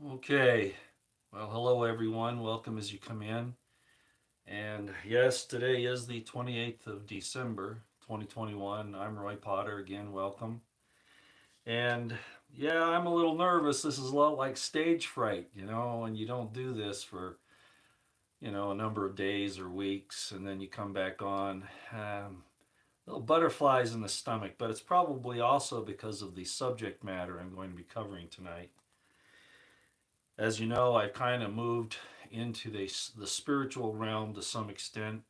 Okay. Well, hello everyone. Welcome as you come in. And yes, today is the 28th of December, 2021. I'm Roy Potter again. Welcome. And yeah, I'm a little nervous. This is a lot like stage fright, and you don't do this for, a number of days or weeks and then you come back on. Little butterflies in the stomach, but it's probably also because of the subject matter I'm going to be covering tonight. As you know, I've kind of moved into the spiritual realm to some extent.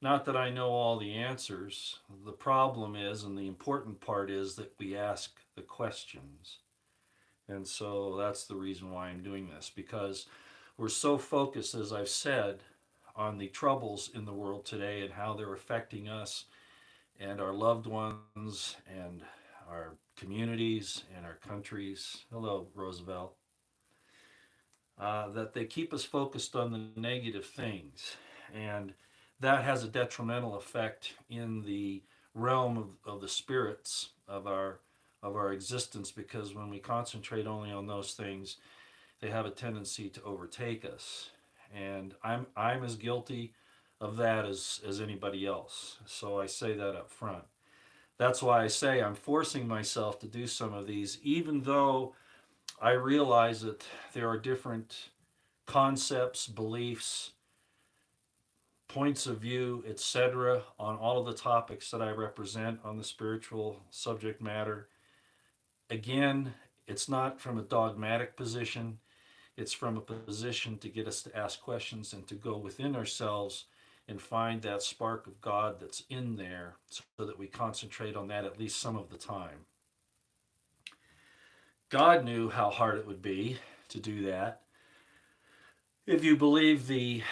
Not that I know all the answers. The problem is, and the important part is, that we ask the questions. And so that's the reason why I'm doing this, because we're so focused, as I've said, on the troubles in the world today and how they're affecting us and our loved ones and our communities and our countries. Hello, Roosevelt. That they keep us focused on the negative things. And that has a detrimental effect in the realm of the spirits of our existence, because when we concentrate only on those things, they have a tendency to overtake us. And I'm as guilty of that as anybody else. So I say that up front. That's why I say I'm forcing myself to do some of these, even though I realize that there are different concepts, beliefs, points of view, etc., on all of the topics that I represent on the spiritual subject matter. Again, it's not from a dogmatic position, it's from a position to get us to ask questions and to go within ourselves and find that spark of God that's in there so that we concentrate on that at least some of the time. God knew how hard it would be to do that. If you believe the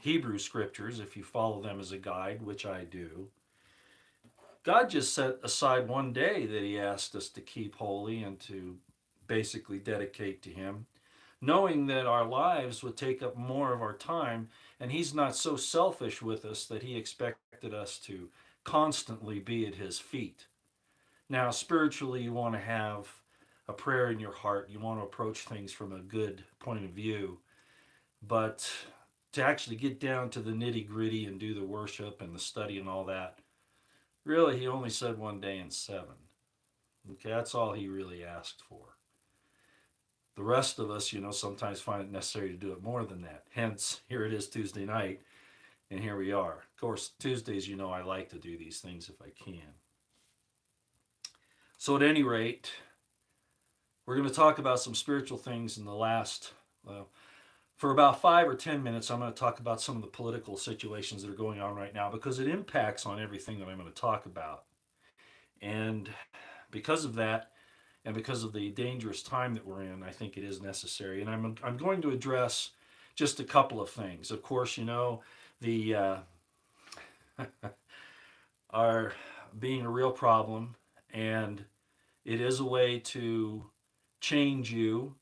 Hebrew scriptures, if you follow them as a guide, which I do, God just set aside one day that He asked us to keep holy and to basically dedicate to Him, knowing that our lives would take up more of our time, and He's not so selfish with us that He expected us to constantly be at His feet. Now, spiritually, you want to have a prayer in your heart, you want to approach things from a good point of view, but to actually get down to the nitty gritty and do the worship and the study and all that, really, He only said one day in seven. Okay, that's all He really asked for. The rest of us, sometimes find it necessary to do it more than that. Hence, here it is Tuesday night, and here we are. Of course, Tuesdays, I like to do these things if I can. So, at any rate, we're going to talk about some spiritual things in the last, for about 5 or 10 minutes. I'm going to talk about some of the political situations that are going on right now because it impacts on everything that I'm going to talk about. And because of that, and because of the dangerous time that we're in, I think it is necessary. And I'm going to address just a couple of things. Of course, the are being a real problem, and it is a way to change you,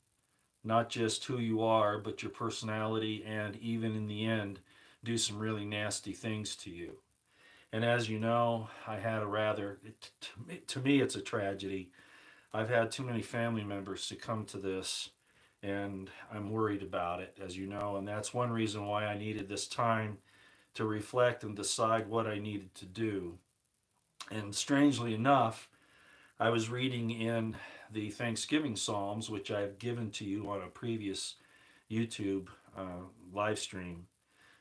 not just who you are, but your personality, and even in the end, do some really nasty things to you. And as you know, I had a rather, to me, it's a tragedy. I've had too many family members succumb to this, and I'm worried about it, as you know. And that's one reason why I needed this time to reflect and decide what I needed to do. And strangely enough, I was reading in the Thanksgiving Psalms, which I've given to you on a previous YouTube live stream.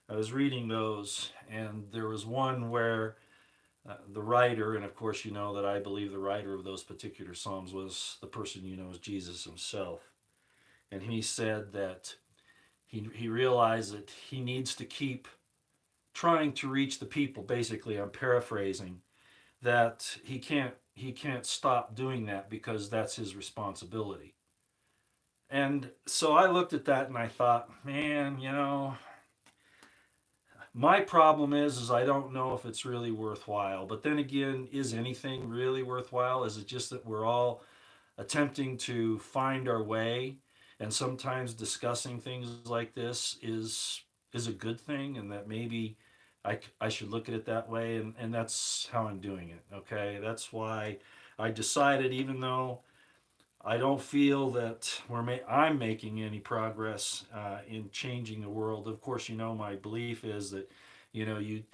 I was reading those, and there was one where the writer, and of course, you know that I believe the writer of those particular Psalms was the person you know as Jesus himself. And he said that he realized that he needs to keep trying to reach the people. Basically, I'm paraphrasing, that he can't stop doing that because that's his responsibility. And so I looked at that and I thought, man, my problem is I don't know if it's really worthwhile. But then again, is anything really worthwhile? Is it just that we're all attempting to find our way, and sometimes discussing things like this is a good thing, and that maybe I should look at it that way, and that's how I'm doing it. Okay, that's why I decided, even though I don't feel that I'm making any progress in changing the world. Of course, my belief is that, you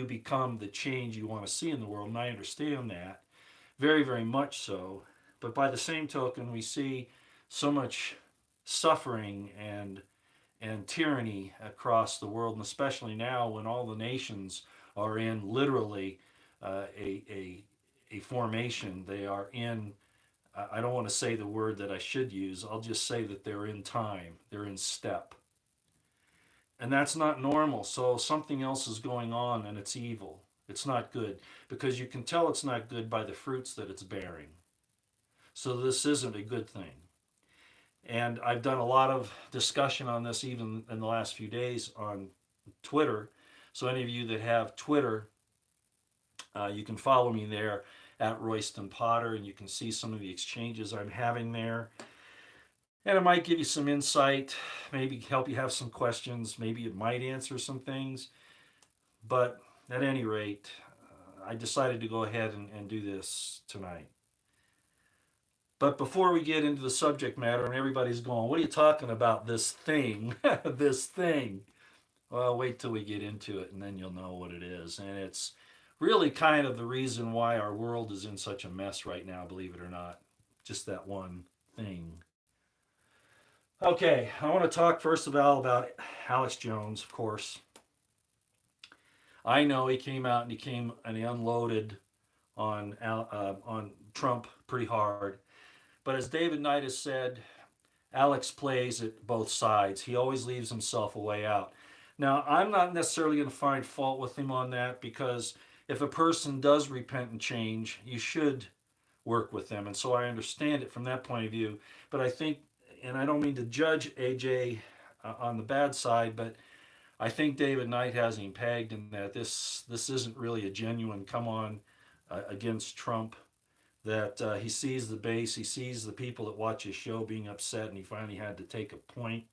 become the change you want to see in the world, and I understand that very, very much so. But by the same token, we see so much suffering and tyranny across the world, and especially now when all the nations are in literally a formation. They are in. I don't want to say the word that I should use. I'll just say that they're in time. They're in step, and that's not normal. So something else is going on, and it's evil. It's not good because you can tell it's not good by the fruits that it's bearing. So this isn't a good thing. And I've done a lot of discussion on this even in the last few days on Twitter. So any of you that have Twitter, you can follow me there at Royston Potter, and you can see some of the exchanges I'm having there. And it might give you some insight, maybe help you have some questions, maybe it might answer some things. But at any rate, I decided to go ahead and do this tonight. But before we get into the subject matter, and everybody's going, what are you talking about? This thing, this thing. Well, wait till we get into it, and then you'll know what it is. And it's really kind of the reason why our world is in such a mess right now, believe it or not. Just that one thing. Okay, I want to talk first of all about Alex Jones, of course. I know he came out and he unloaded on Trump pretty hard. But as David Knight has said, Alex plays at both sides. He always leaves himself a way out. Now, I'm not necessarily going to find fault with him on that because if a person does repent and change, you should work with them. And so I understand it from that point of view. But I think, and I don't mean to judge AJ on the bad side, but I think David Knight has him pegged in that this isn't really a genuine come on against Trump. That he sees the base, he sees the people that watch his show being upset, and he finally had to take a point.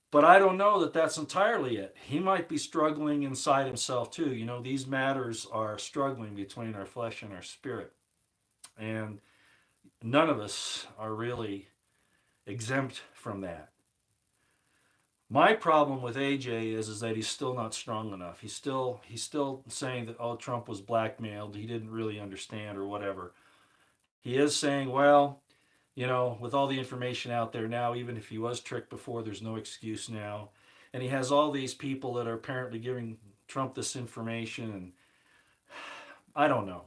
But I don't know that that's entirely it. He might be struggling inside himself too. These matters are struggling between our flesh and our spirit. And none of us are really exempt from that. My problem with AJ is that he's still not strong enough. He's still saying that, oh, Trump was blackmailed, he didn't really understand or whatever. He is saying, well, with all the information out there now, even if he was tricked before, there's no excuse now. And he has all these people that are apparently giving Trump this information, and I don't know.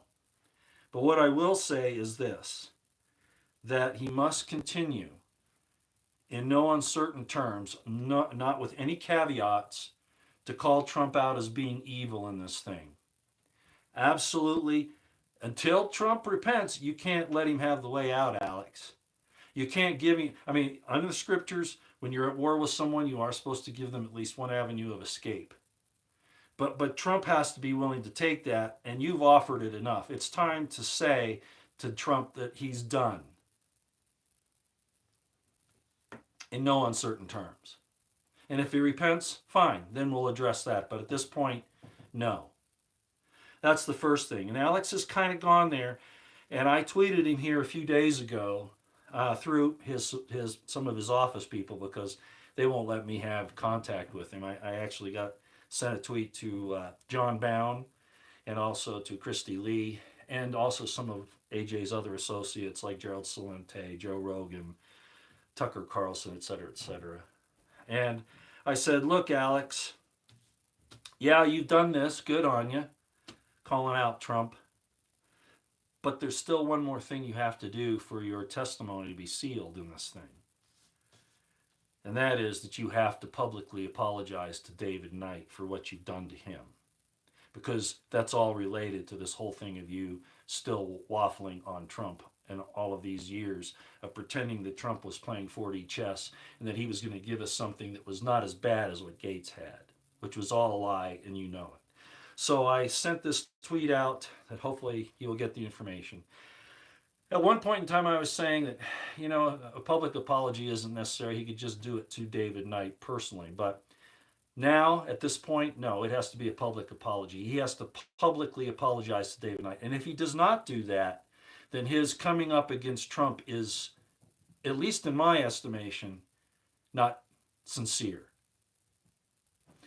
But what I will say is this, that he must continue in no uncertain terms, not with any caveats, to call Trump out as being evil in this thing. Absolutely. Until Trump repents, you can't let him have the way out, Alex. You can't give him, I mean, under the scriptures, when you're at war with someone, you are supposed to give them at least one avenue of escape. But Trump has to be willing to take that, and you've offered it enough. It's time to say to Trump that he's done in no uncertain terms. And if he repents, fine, then we'll address that. But at this point, no. That's the first thing. And Alex has kind of gone there, and I tweeted him here a few days ago through his some of his office people because they won't let me have contact with him. I actually sent a tweet to John Bound and also to Christy Lee and also some of AJ's other associates like Gerald Celente, Joe Rogan, Tucker Carlson, et cetera, et cetera. And I said, look, Alex, yeah, you've done this. Good on you, calling out Trump. But there's still one more thing you have to do for your testimony to be sealed in this thing. And that is that you have to publicly apologize to David Knight for what you've done to him. Because that's all related to this whole thing of you still waffling on Trump and all of these years of pretending that Trump was playing 4D chess and that he was going to give us something that was not as bad as what Gates had, which was all a lie, and you know it. So I sent this tweet out that hopefully you will get the information. At one point in time, I was saying that, a public apology isn't necessary. He could just do it to David Knight personally. But now, at this point, no, it has to be a public apology. He has to publicly apologize to David Knight. And if he does not do that, then his coming up against Trump is, at least in my estimation, not sincere.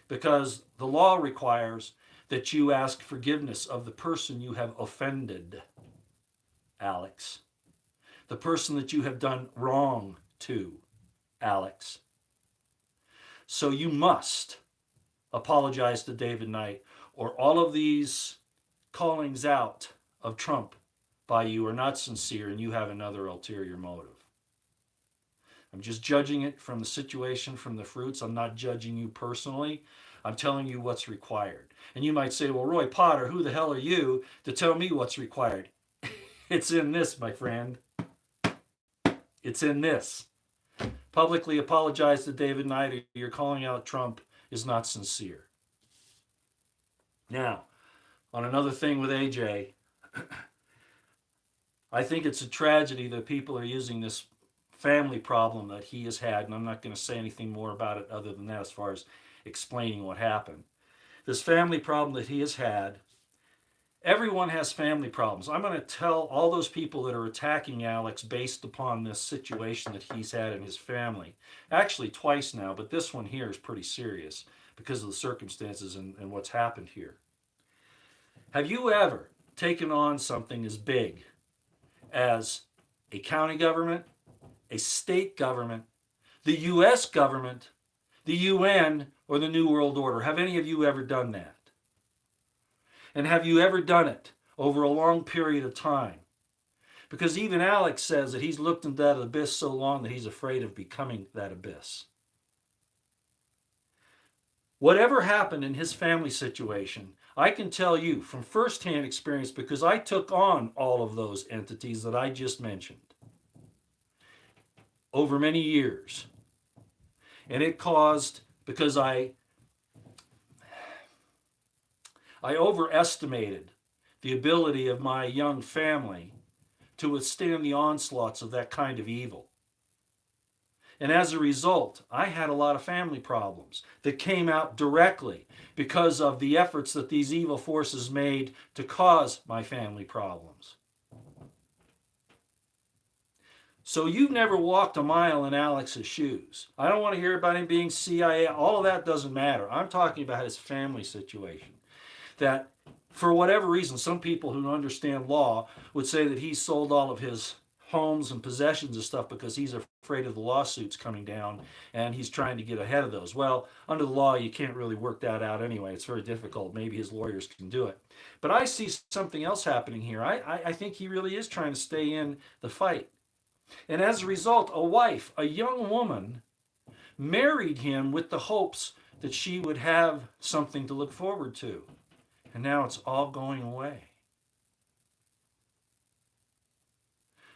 Because the law requires that you ask forgiveness of the person you have offended, Alex. The person that you have done wrong to, Alex. So you must apologize to David Knight, or all of these callings out of Trump by you are not sincere and you have another ulterior motive. I'm just judging it from the situation, from the fruits. I'm not judging you personally. I'm telling you what's required. And you might say, well, Roy Potter, who the hell are you to tell me what's required? It's in this, my friend. It's in this. Publicly apologize to David Knight, or you're calling out Trump is not sincere. Now, on another thing with AJ, I think it's a tragedy that people are using this family problem that he has had, and I'm not going to say anything more about it other than that as far as explaining what happened. This family problem that he has had, everyone has family problems. I'm going to tell all those people that are attacking Alex based upon this situation that he's had in his family, actually twice now, but this one here is pretty serious because of the circumstances and what's happened here. Have you ever taken on something as big as a county government, a state government, the U.S. government, the UN, or the New World Order? Have any of you ever done that? And have you ever done it over a long period of time? Because even Alex says that he's looked into that abyss so long that he's afraid of becoming that abyss. Whatever happened in his family situation, I can tell you from firsthand experience because I took on all of those entities that I just mentioned over many years. And it caused, because I overestimated the ability of my young family to withstand the onslaughts of that kind of evil. And as a result, I had a lot of family problems that came out directly because of the efforts that these evil forces made to cause my family problems. So you've never walked a mile in Alex's shoes. I don't want to hear about him being CIA. All of that doesn't matter. I'm talking about his family situation. That for whatever reason, some people who understand law would say that he sold all of his homes and possessions and stuff because he's afraid of the lawsuits coming down and he's trying to get ahead of those. Well, under the law, you can't really work that out anyway. It's very difficult. Maybe his lawyers can do it. But I see something else happening here. I think he really is trying to stay in the fight. And as a result, a wife, a young woman, married him with the hopes that she would have something to look forward to. And now it's all going away.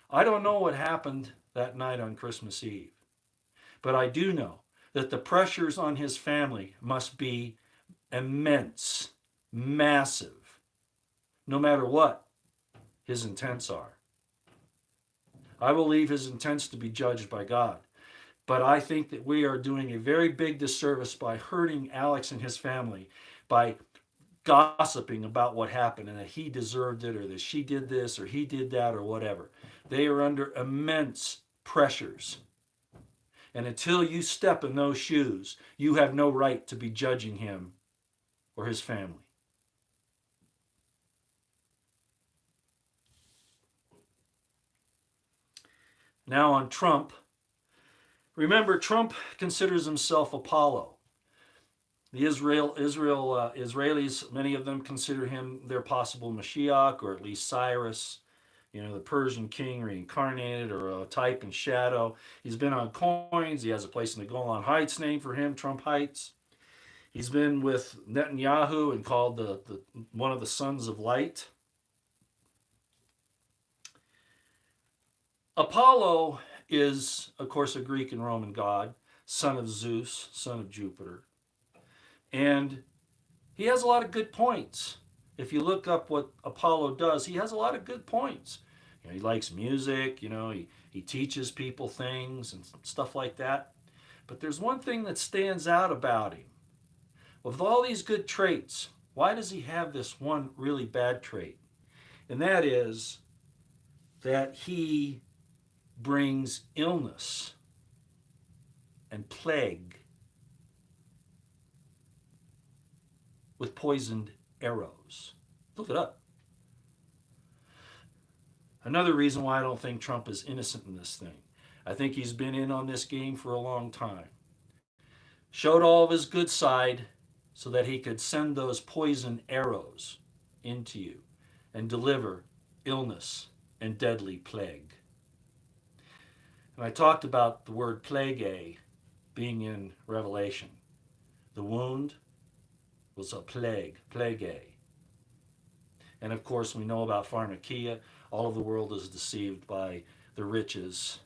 I don't know what happened that night on Christmas Eve, but I do know that the pressures on his family must be immense, massive, no matter what his intents are. I will leave his intents to be judged by God, but I think that we are doing a very big disservice by hurting Alex and his family by gossiping about what happened and that he deserved it or that she did this or he did that or whatever. They are under immense pressures. And until you step in those shoes, you have no right to be judging him or his family. Now on Trump. Remember, Trump considers himself Apollo. The Israelis, many of them consider him their possible Mashiach, or at least Cyrus, the Persian king reincarnated, or a type and shadow. He's been on coins. He has a place in the Golan Heights named for him, Trump Heights. He's been with Netanyahu and called the one of the sons of light. Apollo is, of course, a Greek and Roman god, son of Zeus, son of Jupiter. And he has a lot of good points. If you look up what Apollo does, he has a lot of good points. He likes music, he teaches people things and stuff like that. But there's one thing that stands out about him. With all these good traits, why does he have this one really bad trait? And that is that he brings illness and plague with poisoned arrows. Look it up. Another reason why I don't think Trump is innocent in this thing. I think he's been in on this game for a long time. Showed all of his good side so that he could send those poison arrows into you and deliver illness and deadly plague. And I talked about the word plague being in Revelation. The wound was a plague. And of course, we know about pharmakia. All of the world is deceived by the riches,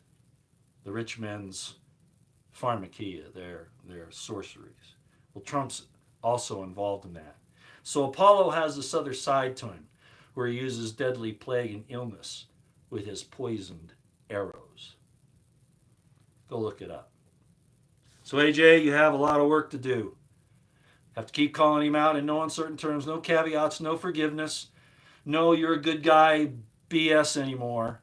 the rich men's pharmakia, their sorceries. Well, Trump's also involved in that. So Apollo has this other side to him where he uses deadly plague and illness with his poisoned arrows. Go look it up. So AJ, you have a lot of work to do. Have to keep calling him out in no uncertain terms, no caveats, no forgiveness, no you're a good guy BS anymore.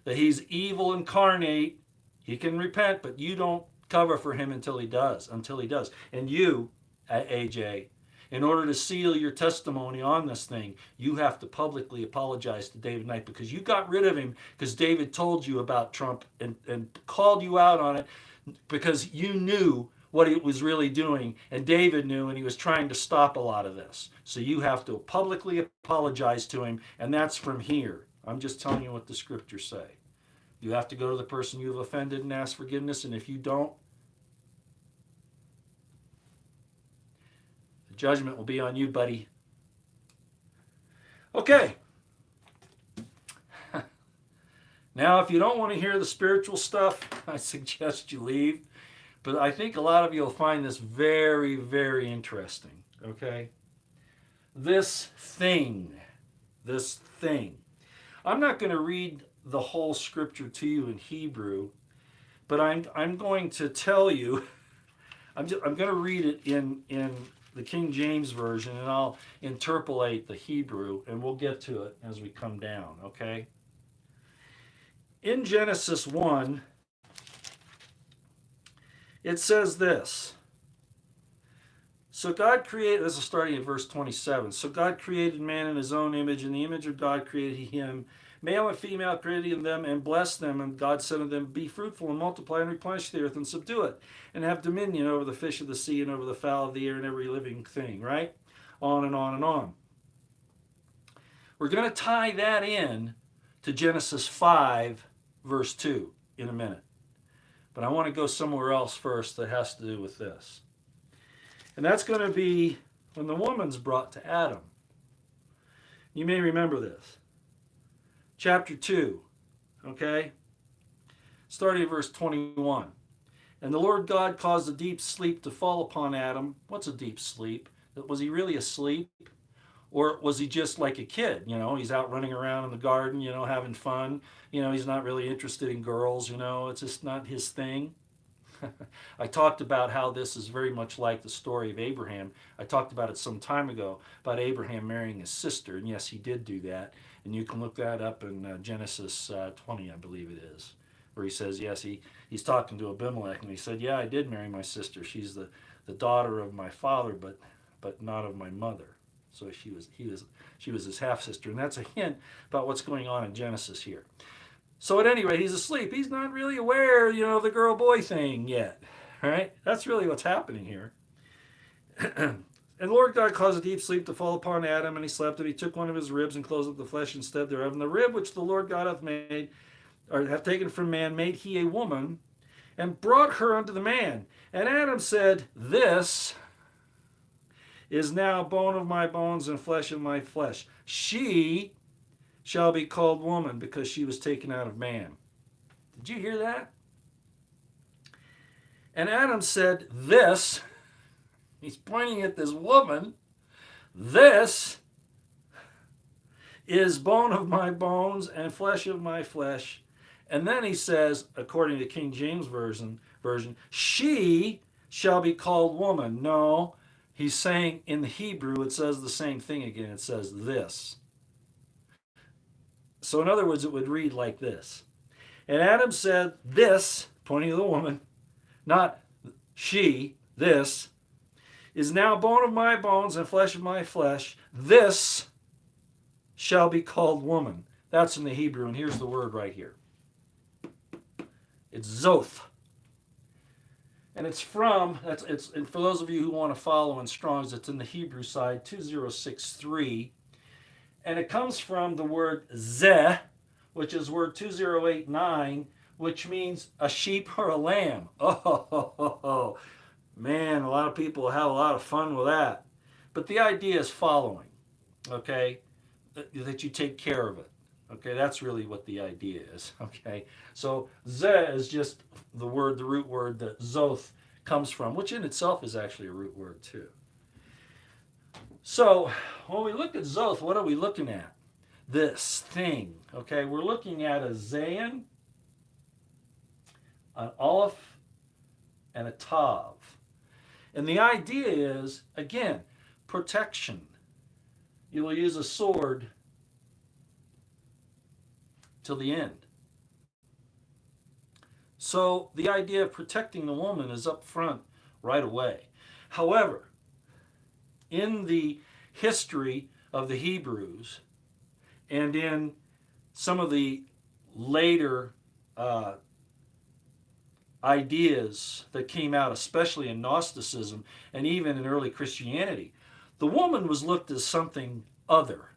That he's evil incarnate. He can repent, but you don't cover for him until he does. And you, AJ, in order to seal your testimony on this thing, you have to publicly apologize to David Knight because you got rid of him because David told you about Trump and called you out on it because you knew what he was really doing, and David knew, and he was trying to stop a lot of this. So you have to publicly apologize to him, and that's from here. I'm just telling you what the scriptures say. You have to go to the person you've offended and ask forgiveness, and if you don't, the judgment will be on you, buddy. Okay. Now, if you don't want to hear the spiritual stuff, I suggest you leave. But I think a lot of you will find this very, very interesting, okay? This thing. I'm not going to read the whole scripture to you in Hebrew, but I'm going to tell you, I'm going to read it in the King James Version, and I'll interpolate the Hebrew, and we'll get to it as we come down, okay? In Genesis 1, it says this. So God created, this is starting at verse 27. So God created man in his own image. In the image of God created he him. Male and female created he them and blessed them. And God said to them, be fruitful and multiply and replenish the earth and subdue it. And have dominion over the fish of the sea and over the fowl of the air and every living thing, right? On and on and on. We're going to tie that in to Genesis 5, verse 2 in a minute. But I want to go somewhere else first that has to do with this. And that's going to be when the woman's brought to Adam. You may remember this. Chapter 2, okay? Starting at verse 21. And the Lord God caused a deep sleep to fall upon Adam. What's a deep sleep? Was he really asleep? Or was he just like a kid? You know, he's out running around in the garden, you know, having fun. You know, he's not really interested in girls, you know, it's just not his thing. I talked about how this is very much like the story of Abraham. I talked about it some time ago, about Abraham marrying his sister. And yes, he did do that. And you can look that up in Genesis 20, I believe it is, where he says, yes, he's talking to Abimelech. And he said, yeah, I did marry my sister. She's the daughter of my father, but not of my mother. So she was his half-sister. And that's a hint about what's going on in Genesis here. So at any rate, he's asleep. He's not really aware, you know, of the girl-boy thing yet. Right? That's really what's happening here. And the Lord God caused a deep sleep to fall upon Adam, and he slept, and he took one of his ribs and closed up the flesh instead thereof. And the rib which the Lord God hath made, or hath taken from man, made he a woman, and brought her unto the man. And Adam said, this is now bone of my bones and flesh of my flesh. She shall be called woman because she was taken out of man. Did you hear that? And Adam said, this, he's pointing at this woman, this is bone of my bones and flesh of my flesh. And then he says, according to King James version, she shall be called woman. No, he's saying in the Hebrew, it says the same thing again. It says this. So in other words, it would read like this. And Adam said, this, pointing to the woman, not she, this, is now bone of my bones and flesh of my flesh. This shall be called woman. That's in the Hebrew, and here's the word right here. It's zoth. And it's from, and for those of you who want to follow in Strong's, it's in the Hebrew side, 2063. And it comes from the word zeh, which is word 2089, which means a sheep or a lamb. Oh, man, a lot of people have a lot of fun with that. But the idea is following, okay? That you take care of it. Okay, that's really what the idea is. Okay, so zeh is just the word, the root word that zoth comes from, which in itself is actually a root word too. So when we look at zoth, what are we looking at? This thing. Okay, we're looking at a zayin, an aleph, and a tav. And the idea is, again, protection. You will use a sword till the end. So the idea of protecting the woman is up front right away. However, in the history of the Hebrews and in some of the later ideas that came out, especially in Gnosticism and even in early Christianity, the woman was looked as something other,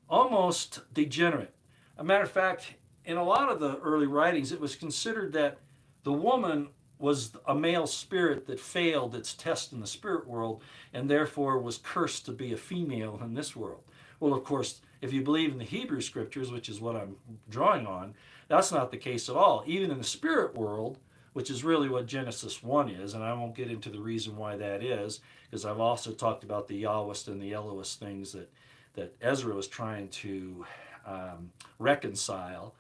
almost degenerate. A matter of fact, in a lot of the early writings, it was considered that the woman was a male spirit that failed its test in the spirit world and therefore was cursed to be a female in this world. Well, of course, if you believe in the Hebrew scriptures, which is what I'm drawing on, that's not the case at all. Even in the spirit world, which is really what Genesis 1 is, and I won't get into the reason why that is, because I've also talked about the Yahwist and the Elohist things that Ezra was trying to reconcile.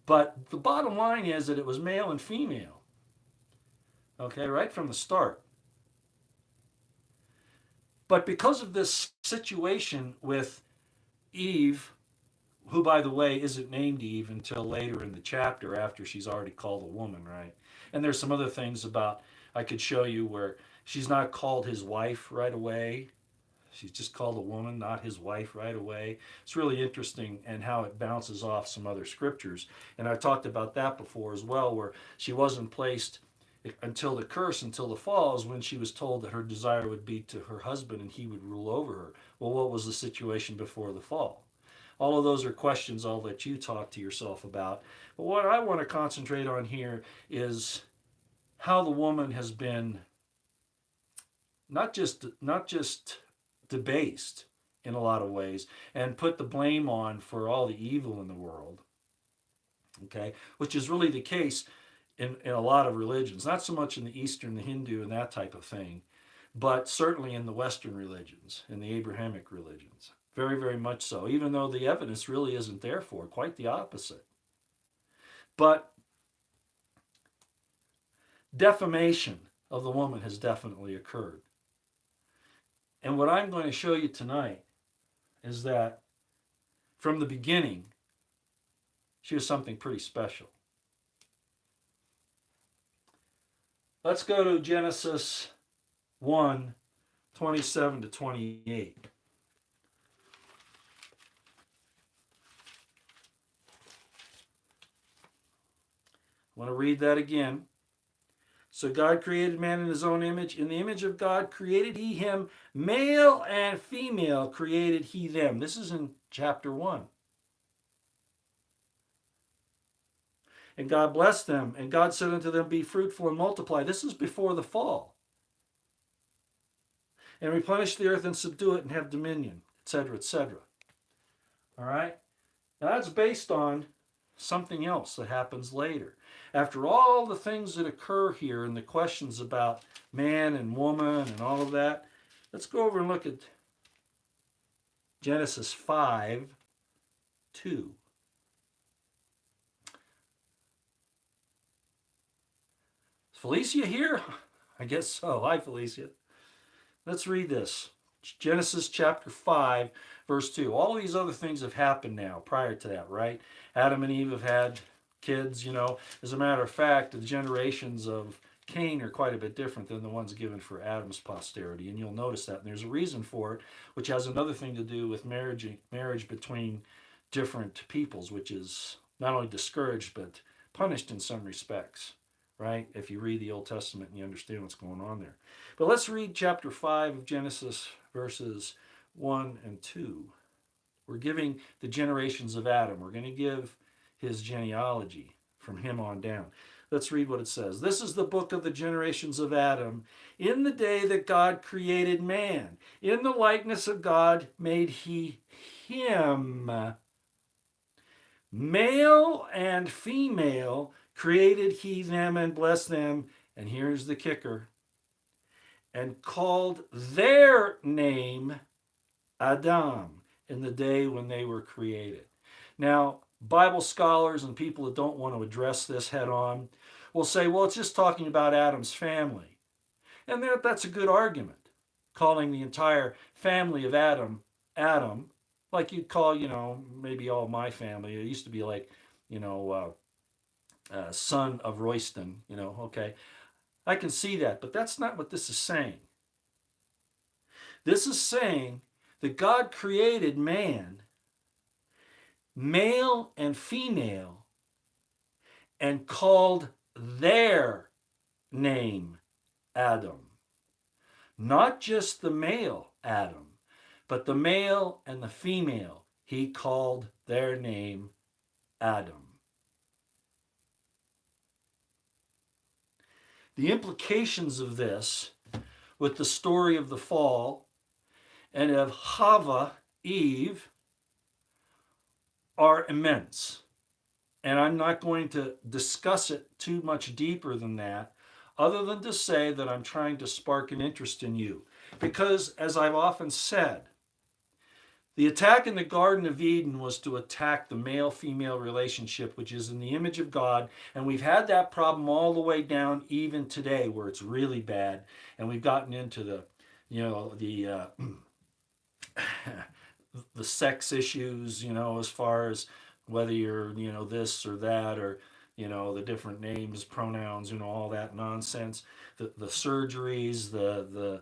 But the bottom line is that it was male and female, okay, right from the start. But because of this situation with Eve, who, by the way, isn't named Eve until later in the chapter after she's already called a woman, right? And there's some other things about, I could show you where she's not called his wife right away. She's just called a woman, not his wife right away. It's really interesting and how it bounces off some other scriptures. And I talked about that before as well, where she wasn't placed until the curse, until the fall, is when she was told that her desire would be to her husband and he would rule over her. Well, what was the situation before the fall? All of those are questions I'll let you talk to yourself about. But what I want to concentrate on here is how the woman has been not just debased in a lot of ways and put the blame on for all the evil in the world, okay, which is really the case in a lot of religions, not so much in the Eastern, the Hindu and that type of thing, but certainly in the Western religions, in the Abrahamic religions, very, very much so, even though the evidence really isn't there for it, quite the opposite. But defamation of the woman has definitely occurred. And what I'm going to show you tonight is that from the beginning, she was something pretty special. Let's go to Genesis 1, 27 to 28. I want to read that again. So God created man in his own image. In the image of God created he him. Male and female created he them. This is in chapter 1. And God blessed them. And God said unto them, be fruitful and multiply. This is before the fall. And replenish the earth and subdue it and have dominion, etc., etc. All right? Now that's based on something else that happens later. After all the things that occur here and the questions about man and woman and all of that, let's go over and look at Genesis 5, 2. Is Felicia here? I guess so. Hi, Felicia. Let's read this. Genesis chapter 5, verse 2. All of these other things have happened now prior to that, right? Adam and Eve have had kids, you know. As a matter of fact, the generations of Cain are quite a bit different than the ones given for Adam's posterity, and you'll notice that. And there's a reason for it, which has another thing to do with marriage between different peoples, which is not only discouraged but punished in some respects, right? If you read the Old Testament and you understand what's going on there. But let's read chapter 5 of Genesis, verses 1 and 2. We're giving the generations of Adam. We're going to give his genealogy from him on down. Let's read what it says. This is the book of the generations of Adam. In the day that God created man, in the likeness of God made he him. Male and female created he them and blessed them. And here's the kicker. And called their name Adam in the day when they were created. Now, Bible scholars and people that don't want to address this head on will say, well, it's just talking about Adam's family. And that's a good argument, calling the entire family of Adam, Adam, like you'd call, you know, maybe all my family. It used to be like, you know, son of Royston, you know, okay. I can see that, but that's not what this is saying. This is saying that God created man, male and female, and called their name Adam. Not just the male Adam, but the male and the female. He called their name Adam. The implications of this with the story of the fall and of Hava, Eve, are immense. And I'm not going to discuss it too much deeper than that, other than to say that I'm trying to spark an interest in you. Because, as I've often said, the attack in the Garden of Eden was to attack the male-female relationship, which is in the image of God. And we've had that problem all the way down even today, where it's really bad. And we've gotten into the, you know, the sex issues, you know, as far as whether you're, you know, this or that, or, you know, the different names, pronouns, you know, all that nonsense, the surgeries, the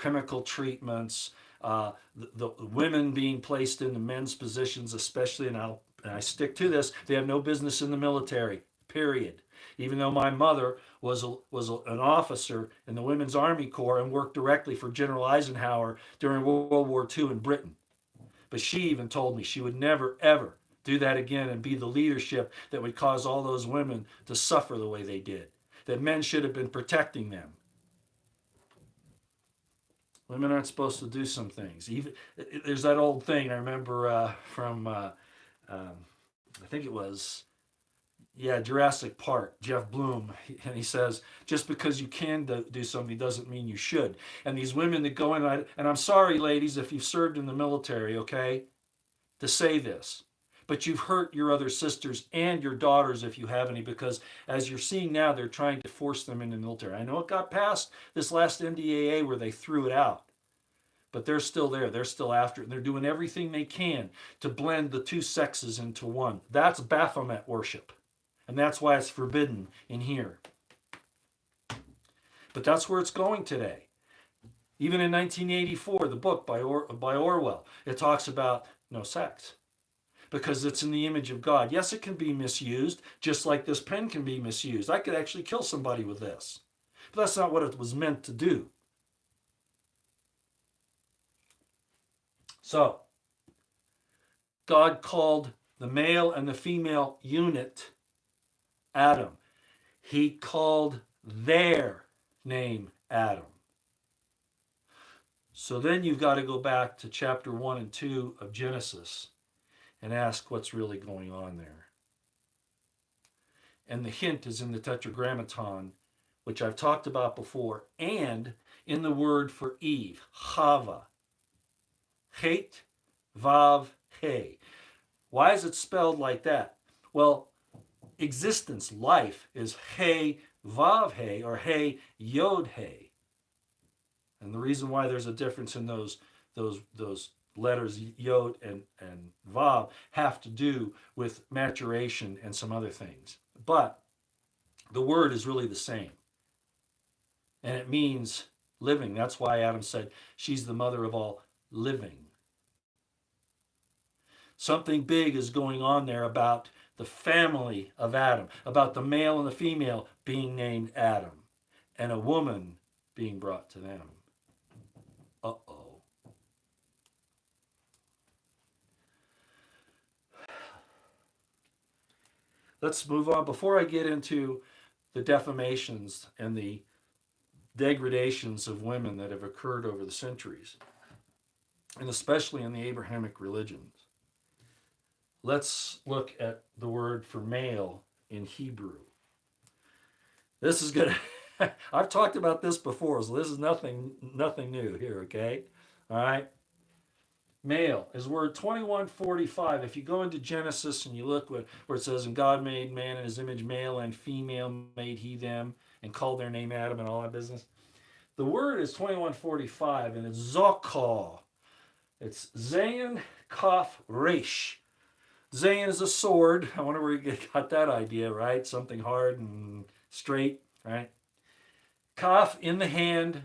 chemical treatments, the women being placed into men's positions, especially, and I stick to this, they have no business in the military, period. Even though my mother was an officer in the Women's Army Corps and worked directly for General Eisenhower during World War II in Britain. But she even told me she would never, ever do that again and be the leadership that would cause all those women to suffer the way they did. That men should have been protecting them. Women aren't supposed to do some things. Even there's that old thing I remember from I think it was Jurassic Park, Jeff Bloom, and he says, just because you can do something doesn't mean you should. And these women that go in, and I'm sorry, ladies, if you've served in the military, okay, to say this, but you've hurt your other sisters and your daughters if you have any, because as you're seeing now, they're trying to force them into the military. I know it got past this last NDAA where they threw it out, but they're still there. They're still after it, and they're doing everything they can to blend the two sexes into one. That's Baphomet worship. And that's why it's forbidden in here. But that's where it's going today. Even in 1984, the book by Orwell, it talks about no sex. Because it's in the image of God. Yes, it can be misused, just like this pen can be misused. I could actually kill somebody with this. But that's not what it was meant to do. So, God called the male and the female unit Adam. He called their name Adam. So then you've got to go back to chapter 1 and 2 of Genesis and ask what's really going on there. And the hint is in the Tetragrammaton, which I've talked about before, and in the word for Eve, Chava. Chet, Vav, He. Why is it spelled like that? Well, existence, life, is He, Vav, He, or He, Yod, He. And the reason why there's a difference in those those letters yod and vav have to do with maturation and some other things. But the word is really the same, and it means living. That's why Adam said she's the mother of all living. Something big is going on there about the family of Adam, about the male and the female being named Adam, and a woman being brought to them. Uh-oh. Let's move on. Before I get into the defamations and the degradations of women that have occurred over the centuries, and especially in the Abrahamic religions, let's look at the word for male in Hebrew. This is going to, I've talked about this before, so this is nothing new here, okay? All right. Male is word 2145. If you go into Genesis and you look where it says, and God made man in his image, male and female made he them, and called their name Adam and all that business. The word is 2145, and it's Zokah. It's Zayin Kaf Resh. Zayin is a sword. I wonder where you got that idea, right? Something hard and straight, right? Kaf in the hand.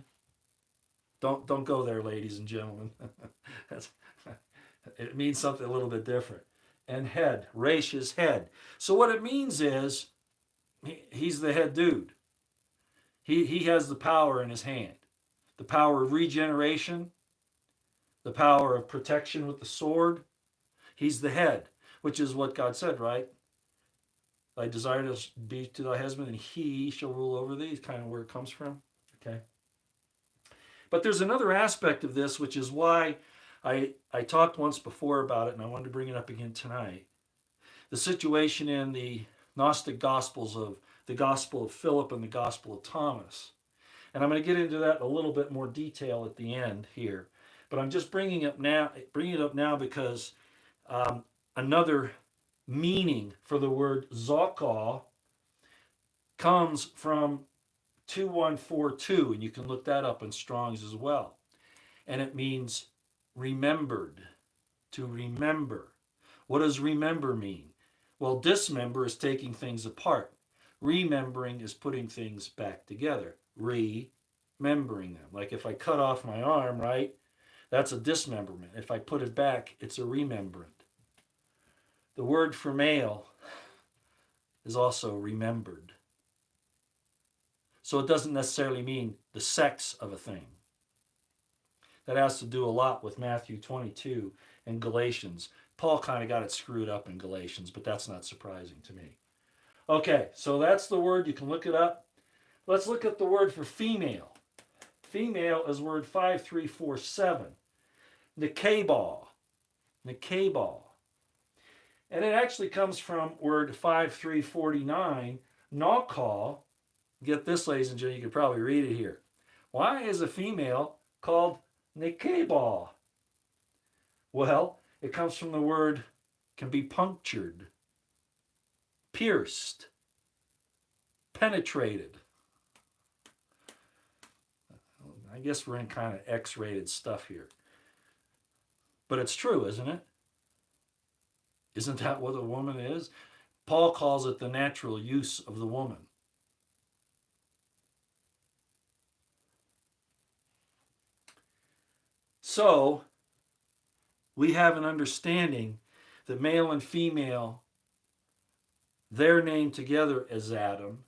Don't go there, ladies and gentlemen. It means something a little bit different. And head, Resh is head. So what it means is he's the head dude. He has the power in his hand, the power of regeneration, the power of protection with the sword. He's the head, which is what God said, right? Thy desire to be to thy husband, and he shall rule over thee. Is kind of where it comes from. Okay. But there's another aspect of this, which is why I talked once before about it, and I wanted to bring it up again tonight. The situation in the Gnostic Gospels of the Gospel of Philip and the Gospel of Thomas. And I'm going to get into that in a little bit more detail at the end here. But I'm just bringing it up now because another meaning for the word Zokah comes from 2142, and you can look that up in Strong's as well. And it means remembered, to remember. What does remember mean? Well, dismember is taking things apart. Remembering is putting things back together. Remembering them. Like if I cut off my arm, right? That's a dismemberment. If I put it back, it's a remembrant. The word for male is also remembered. So it doesn't necessarily mean the sex of a thing. That has to do a lot with Matthew 22 and Galatians. Paul kind of got it screwed up in Galatians, but that's not surprising to me. Okay, so that's the word. You can look it up. Let's look at the word for female. Female is word 5347. Nikabah. Nikabah. And it actually comes from word 5349, Nakah. Get this, ladies and gentlemen, you could probably read it here. Why is a female called Nikabah? Well, it comes from the word, can be punctured, pierced, penetrated. I guess we're in kind of X-rated stuff here. But it's true, isn't it? Isn't that what a woman is? Paul calls it the natural use of the woman. So, we have an understanding that male and female, they're named together as Adam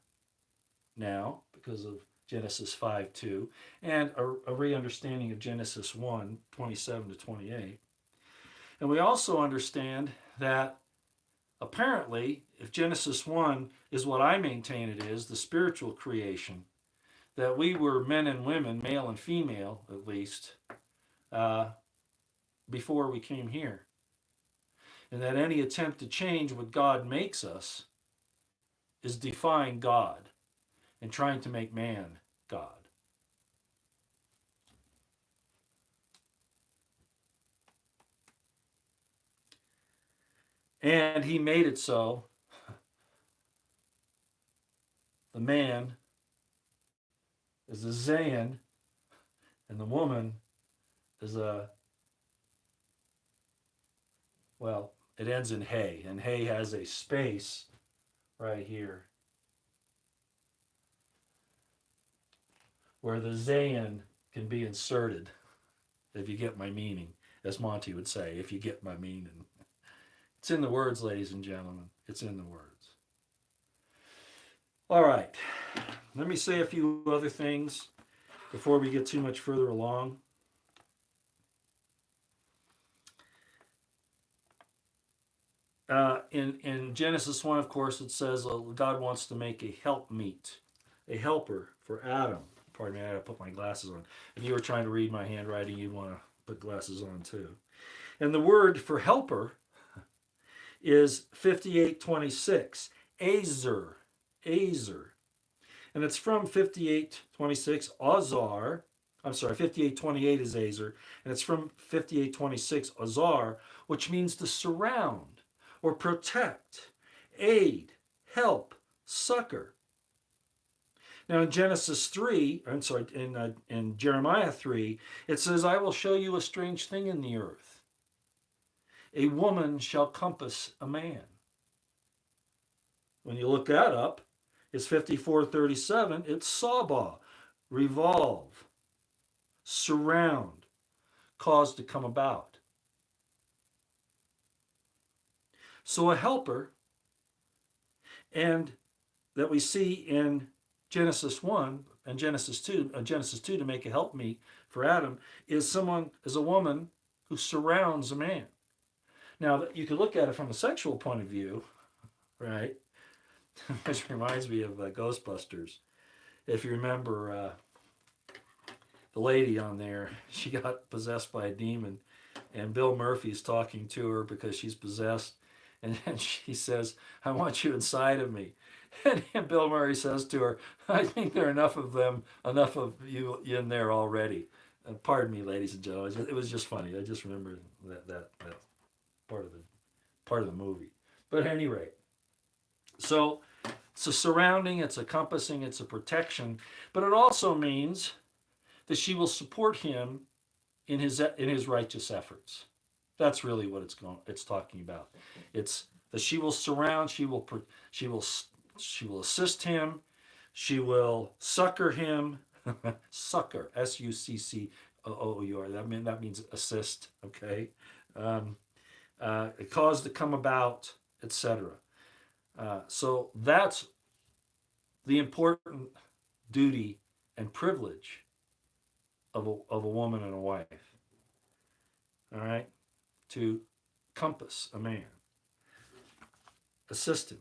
now because of Genesis 5:2, and a re-understanding of Genesis 1:27 to 28. And we also understand that apparently, if Genesis 1 is what I maintain it is, the spiritual creation, that we were men and women, male and female at least, before we came here. And that any attempt to change what God makes us is defying God and trying to make man God. And he made it so the man is a Zayin and the woman is a Well, it ends in hey, and hey has a space right here where the zayin can be inserted, if you get my meaning, as Monty would say, if you get my meaning. It's in the words, ladies and gentlemen. It's in the words. All right. Let me say a few other things before we get too much further along. In Genesis 1, of course, it says God wants to make a helpmeet, a helper for Adam. Pardon me, I gotta put my glasses on. If you were trying to read my handwriting, you'd want to put glasses on too. And the word for helper is 5826, Azer, Azer. And it's from 5826, Azar. I'm sorry, 5828 is Azer. And it's from 5826, Azar, which means to surround or protect, aid, help, succor. Now in Genesis 3, I'm sorry, in Jeremiah 3, it says, I will show you a strange thing in the earth. A woman shall compass a man. When you look that up, it's 5437. It's Saba, revolve, surround, cause to come about. So a helper, and that we see in Genesis 1 and Genesis 2 to make a helpmeet for Adam, is a woman who surrounds a man. Now, you could look at it from a sexual point of view, right? Which reminds me of Ghostbusters. If you remember, the lady on there, she got possessed by a demon, and Bill Murphy's talking to her because she's possessed, and then she says, I want you inside of me. And Bill Murray says to her, I think there are enough of you in there already. Pardon me, ladies and gentlemen. It was just funny. I just remember that part of the movie. But at any rate, so it's a surrounding, it's a compassing, it's a protection, but it also means that she will support him in his righteous efforts. That's really what it's talking about. It's that she will surround, she will assist him, she will succor him. Succor, Succor. That means assist. Okay, cause to come about, etc. So that's the important duty and privilege of a woman and a wife. All right, to compass a man, assist him.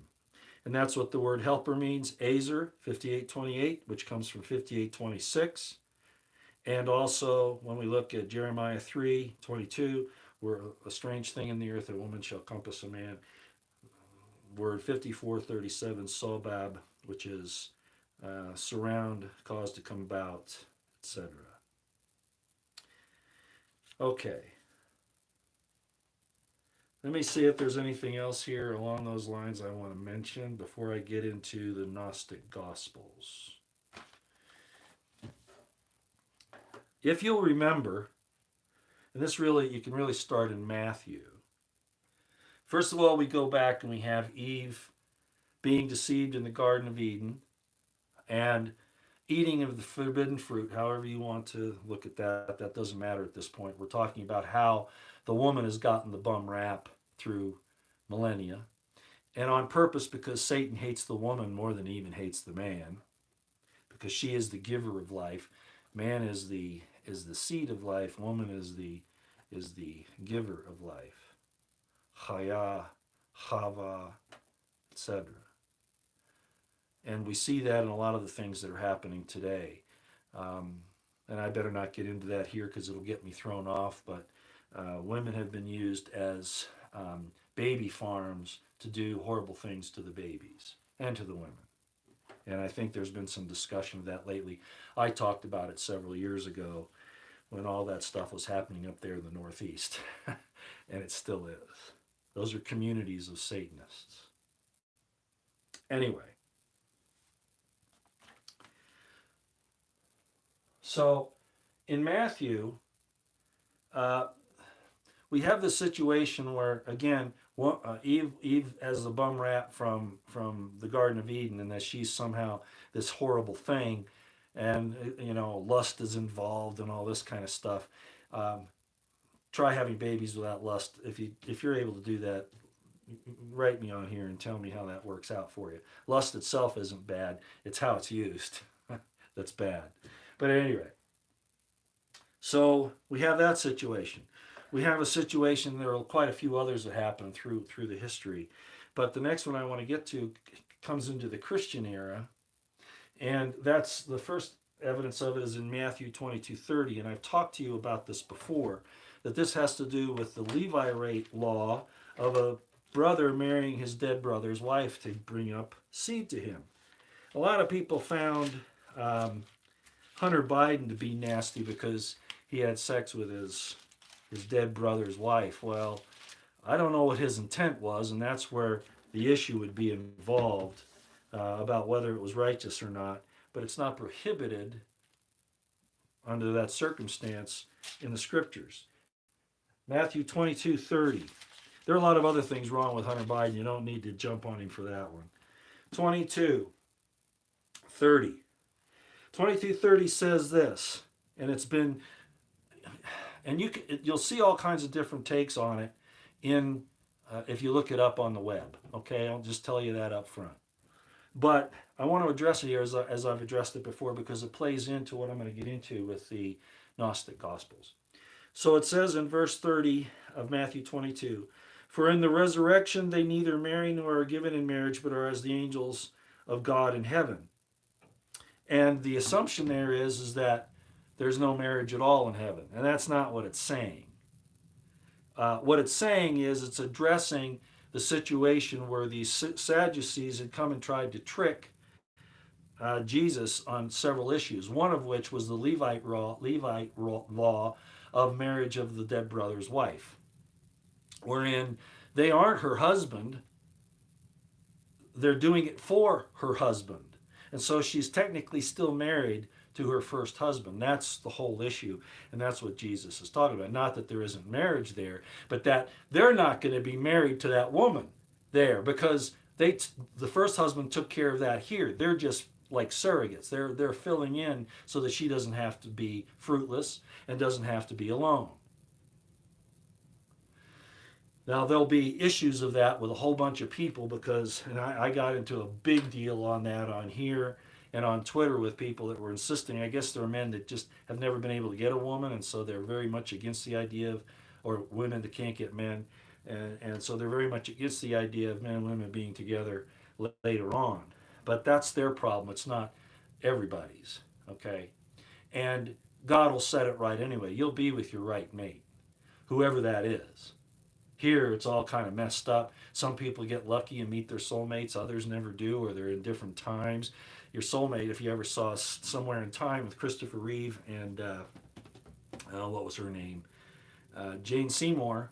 And that's what the word helper means, Azer, 5828, which comes from 5826. And also, when we look at Jeremiah 3:22, where a strange thing in the earth, a woman shall compass a man. Word 5437, Sobab, which is surround, cause to come about, etc. Okay. Let me see if there's anything else here along those lines I want to mention before I get into the Gnostic Gospels. If you'll remember, and you can really start in Matthew. First of all, we go back and we have Eve being deceived in the Garden of Eden and eating of the forbidden fruit, however you want to look at that. That doesn't matter at this point. We're talking about how the woman has gotten the bum rap through millennia, and on purpose, because Satan hates the woman more than he even hates the man, because she is the giver of life. Man is the seed of life. Woman is the giver of life. Chaya, Chava, etc. And we see that in a lot of the things that are happening today. And I better not get into that here because it'll get me thrown off. But women have been used as baby farms to do horrible things to the babies and to the women. And I think there's been some discussion of that lately. I talked about it several years ago when all that stuff was happening up there in the Northeast. And it still is. Those are communities of Satanists. Anyway. So in Matthew, we have this situation where, again, Eve as the bum rat from the Garden of Eden, and that she's somehow this horrible thing, and lust is involved and all this kind of stuff. Um, Try having babies without lust. If you're able to do that, write me on here and tell me how that works out for you. Lust itself isn't bad; it's how it's used that's bad. But anyway, so we have that situation. We have a situation. There are quite a few others that happen through the history, but the next one I want to get to comes into the Christian era, and that's the first evidence of it is in Matthew 22:30, and I've talked to you about this before. That this has to do with the Levirate law of a brother marrying his dead brother's wife to bring up seed to him. A lot of people found Hunter Biden to be nasty because he had sex with his dead brother's wife. Well, I don't know what his intent was, and that's where the issue would be involved about whether it was righteous or not. But it's not prohibited under that circumstance in the scriptures. Matthew 22:30. There are a lot of other things wrong with Hunter Biden. You don't need to jump on him for that one. 22:30. 22:30 says this, and it's been, and you'll see all kinds of different takes on it in if you look it up on the web. Okay, I'll just tell you that up front. But I want to address it here as I've addressed it before because it plays into what I'm going to get into with the Gnostic Gospels. So it says in verse 30 of Matthew 22, "For in the resurrection they neither marry nor are given in marriage, but are as the angels of God in heaven." And the assumption there is that there's no marriage at all in heaven. And that's not what it's saying. What it's saying is it's addressing the situation where these Sadducees had come and tried to trick Jesus on several issues, one of which was the Levite law of marriage of the dead brother's wife, wherein they aren't her husband, they're doing it for her husband. And so she's technically still married to her first husband. That's the whole issue. And that's what Jesus is talking about. Not that there isn't marriage there, but that they're not going to be married to that woman there because the first husband took care of that here. They're just like surrogates. They're filling in so that she doesn't have to be fruitless and doesn't have to be alone. Now, there'll be issues of that with a whole bunch of people because, and I got into a big deal on that on here and on Twitter with people that were insisting. I guess there are men that just have never been able to get a woman, and so they're very much against the idea of, or women that can't get men, and so they're very much against the idea of men and women being together later on. But that's their problem. It's not everybody's, okay? And God will set it right anyway. You'll be with your right mate, whoever that is. Here, it's all kind of messed up. Some people get lucky and meet their soulmates. Others never do, or they're in different times. Your soulmate, if you ever saw Somewhere in Time with Christopher Reeve and, what was her name? Jane Seymour,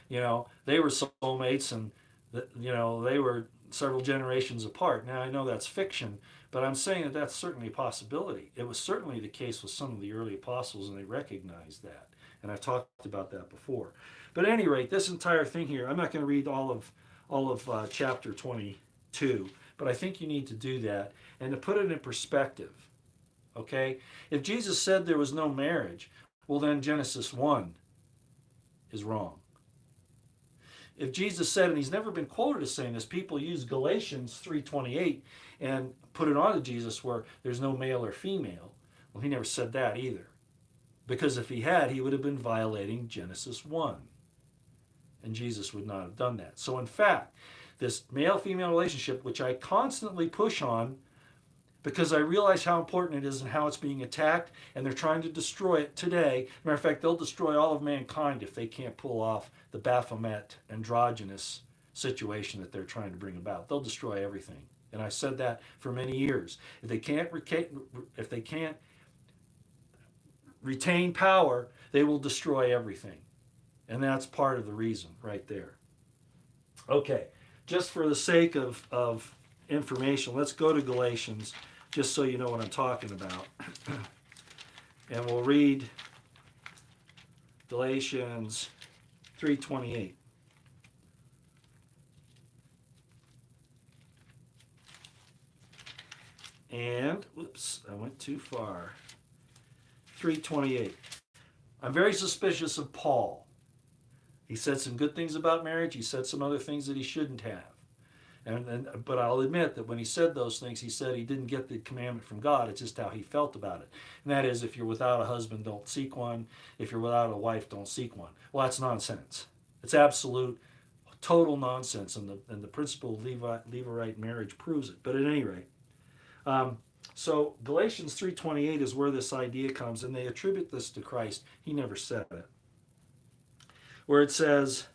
they were soulmates and, they were several generations apart. Now, I know that's fiction, but I'm saying that that's certainly a possibility. It was certainly the case with some of the early apostles, and they recognized that. And I've talked about that before. But at any rate, this entire thing here, I'm not going to read all of chapter 22, but I think you need to do that and to put it in perspective. Okay? If Jesus said there was no marriage, well then Genesis 1 is wrong. If Jesus said, and he's never been quoted as saying this, people use Galatians 3:28 and put it onto Jesus where there's no male or female. Well, he never said that either. Because if he had, he would have been violating Genesis 1. And Jesus would not have done that. So in fact, this male-female relationship, which I constantly push on because I realize how important it is and how it's being attacked, and they're trying to destroy it today. Matter of fact, they'll destroy all of mankind if they can't pull off the Baphomet androgynous situation that they're trying to bring about. They'll destroy everything. And I said that for many years. If they can't retain power, they will destroy everything. And that's part of the reason right there. Okay, just for the sake of information, let's go to Galatians, just so you know what I'm talking about. And we'll read Galatians 3:28. And, whoops, I went too far. 3:28. I'm very suspicious of Paul. He said some good things about marriage. He said some other things that he shouldn't have. But I'll admit that when he said those things, he said he didn't get the commandment from God. It's just how he felt about it. And that is, if you're without a husband, don't seek one. If you're without a wife, don't seek one. Well, that's nonsense. It's absolute, total nonsense. And the principle of Levirate marriage proves it. But at any rate, so Galatians 3:28 is where this idea comes, and they attribute this to Christ. He never said it. Where it says,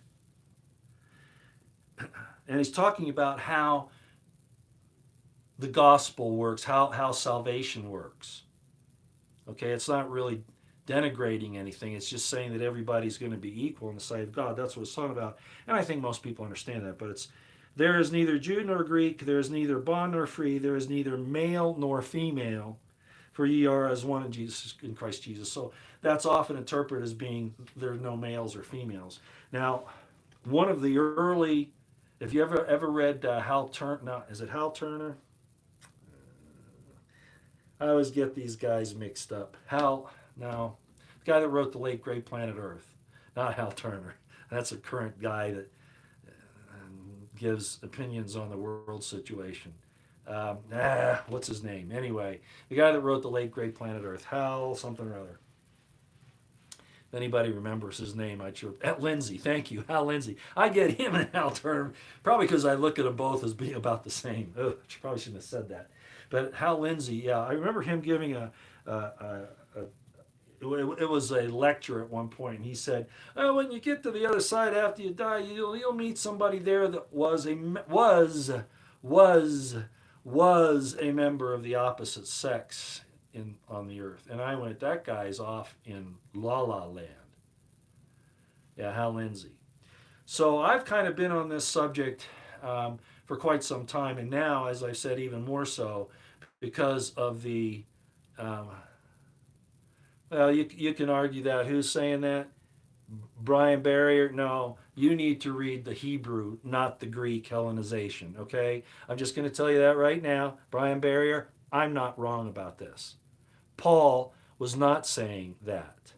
and he's talking about how the gospel works, how salvation works. Okay, it's not really denigrating anything. It's just saying that everybody's going to be equal in the sight of God. That's what it's talking about. And I think most people understand that. But it's, there is neither Jew nor Greek, there is neither bond nor free, there is neither male nor female, for ye are as one in Jesus, in Christ Jesus. So that's often interpreted as being there are no males or females. Now, one of the early, if you ever read Hal Turner, no, is it Hal Turner? I always get these guys mixed up. Hal, no, the guy that wrote The Late Great Planet Earth, not Hal Turner. That's a current guy that gives opinions on the world situation. What's his name? Anyway, the guy that wrote The Late Great Planet Earth, Hal something or other. If anybody remembers his name, I'd sure. Lindsay, thank you, Hal Lindsay. I get him and Hal Turner, probably because I look at them both as being about the same. Ugh, I probably shouldn't have said that. But Hal Lindsay, yeah, I remember him giving it was a lecture at one point, and he said, "Oh, when you get to the other side after you die, you'll meet somebody there that was a member of the opposite sex on the earth." And I went, that guy's off in La La Land. Yeah, Hal Lindsay. So I've kind of been on this subject for quite some time, and now, as I've said, even more so because of the well, you can argue that. Who's saying that? Brian Barrier? No, you need to read the Hebrew, not the Greek Hellenization, okay? I'm just going to tell you that right now. Brian Barrier, I'm not wrong about this. Paul was not saying that.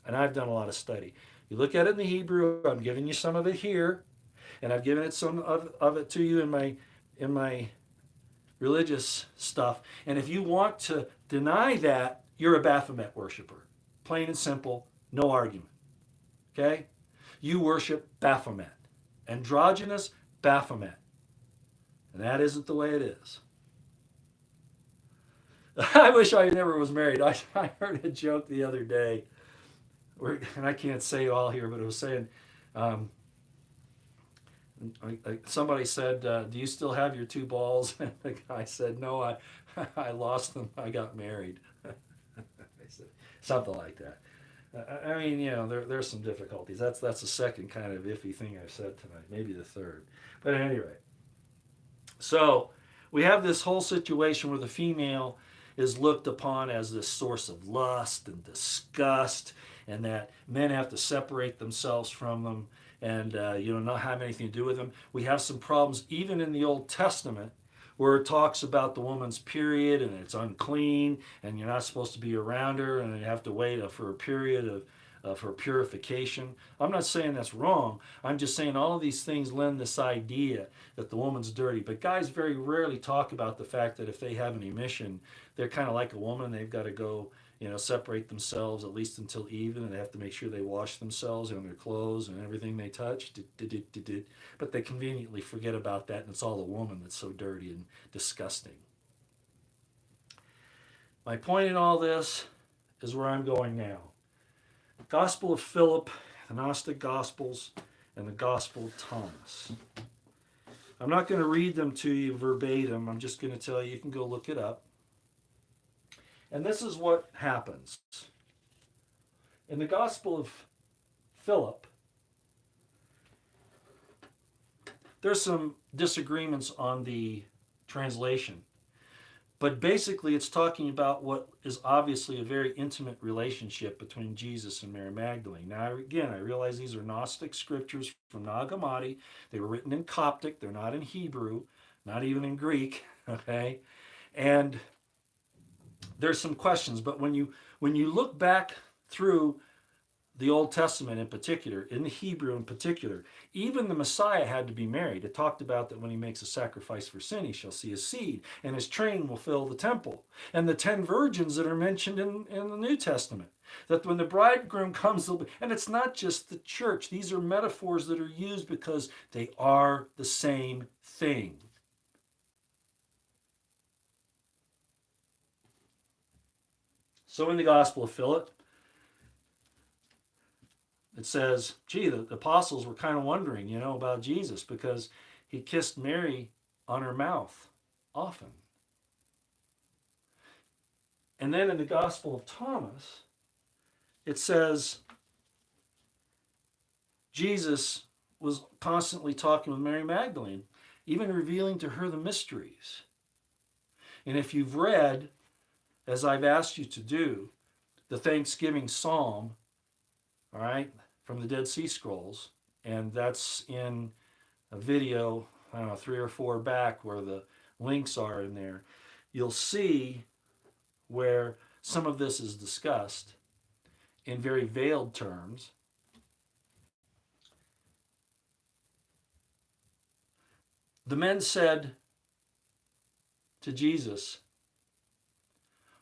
And I've done a lot of study. You look at it in the Hebrew, I'm giving you some of it here, and I've given it some of it to you in my religious stuff. And if you want to deny that, you're a Baphomet worshiper. Plain and simple, no argument. Okay? You worship Baphomet. Androgynous Baphomet. And that isn't the way it is. I wish I never was married. I heard a joke the other day, and I can't say it all here, but it was saying, somebody said, "Do you still have your two balls?" And the guy said, "No, I lost them. I got married." Something like that. I mean, there's some difficulties. That's the second kind of iffy thing I've said tonight, maybe the third. But at any rate, so we have this whole situation where the female is looked upon as this source of lust and disgust, and that men have to separate themselves from them and not have anything to do with them. We have some problems even in the Old Testament where it talks about the woman's period and it's unclean and you're not supposed to be around her and you have to wait for a period for purification. I'm not saying that's wrong. I'm just saying all of these things lend this idea that the woman's dirty. But guys very rarely talk about the fact that if they have an emission, they're kind of like a woman. They've got to go, separate themselves at least until even, and they have to make sure they wash themselves and their clothes and everything they touch. But they conveniently forget about that, and it's all the woman that's so dirty and disgusting. My point in all this is where I'm going now. Gospel of Philip, the Gnostic Gospels, and the Gospel of Thomas. I'm not going to read them to you verbatim. I'm just going to tell you, you can go look it up. And this is what happens. In the Gospel of Philip, there's some disagreements on the translation. But basically, it's talking about what is obviously a very intimate relationship between Jesus and Mary Magdalene. Now, again, I realize these are Gnostic scriptures from Nag Hammadi. They were written in Coptic, they're not in Hebrew, not even in Greek, okay? And there's some questions, but when you look back through the Old Testament in particular, in the Hebrew in particular, even the Messiah had to be married. It talked about that when he makes a sacrifice for sin, he shall see his seed, and his train will fill the temple. And the 10 virgins that are mentioned in the New Testament, that when the bridegroom comes, and it's not just the church, these are metaphors that are used because they are the same thing. So in the Gospel of Philip, it says, gee, the apostles were kind of wondering, about Jesus because he kissed Mary on her mouth often. And then in the Gospel of Thomas, it says Jesus was constantly talking with Mary Magdalene, even revealing to her the mysteries. And if you've read, as I've asked you to do, the Thanksgiving Psalm, all right, from the Dead Sea Scrolls, and that's in a video, I don't know, 3 or 4 back where the links are in there, you'll see where some of this is discussed in very veiled terms. The men said to Jesus,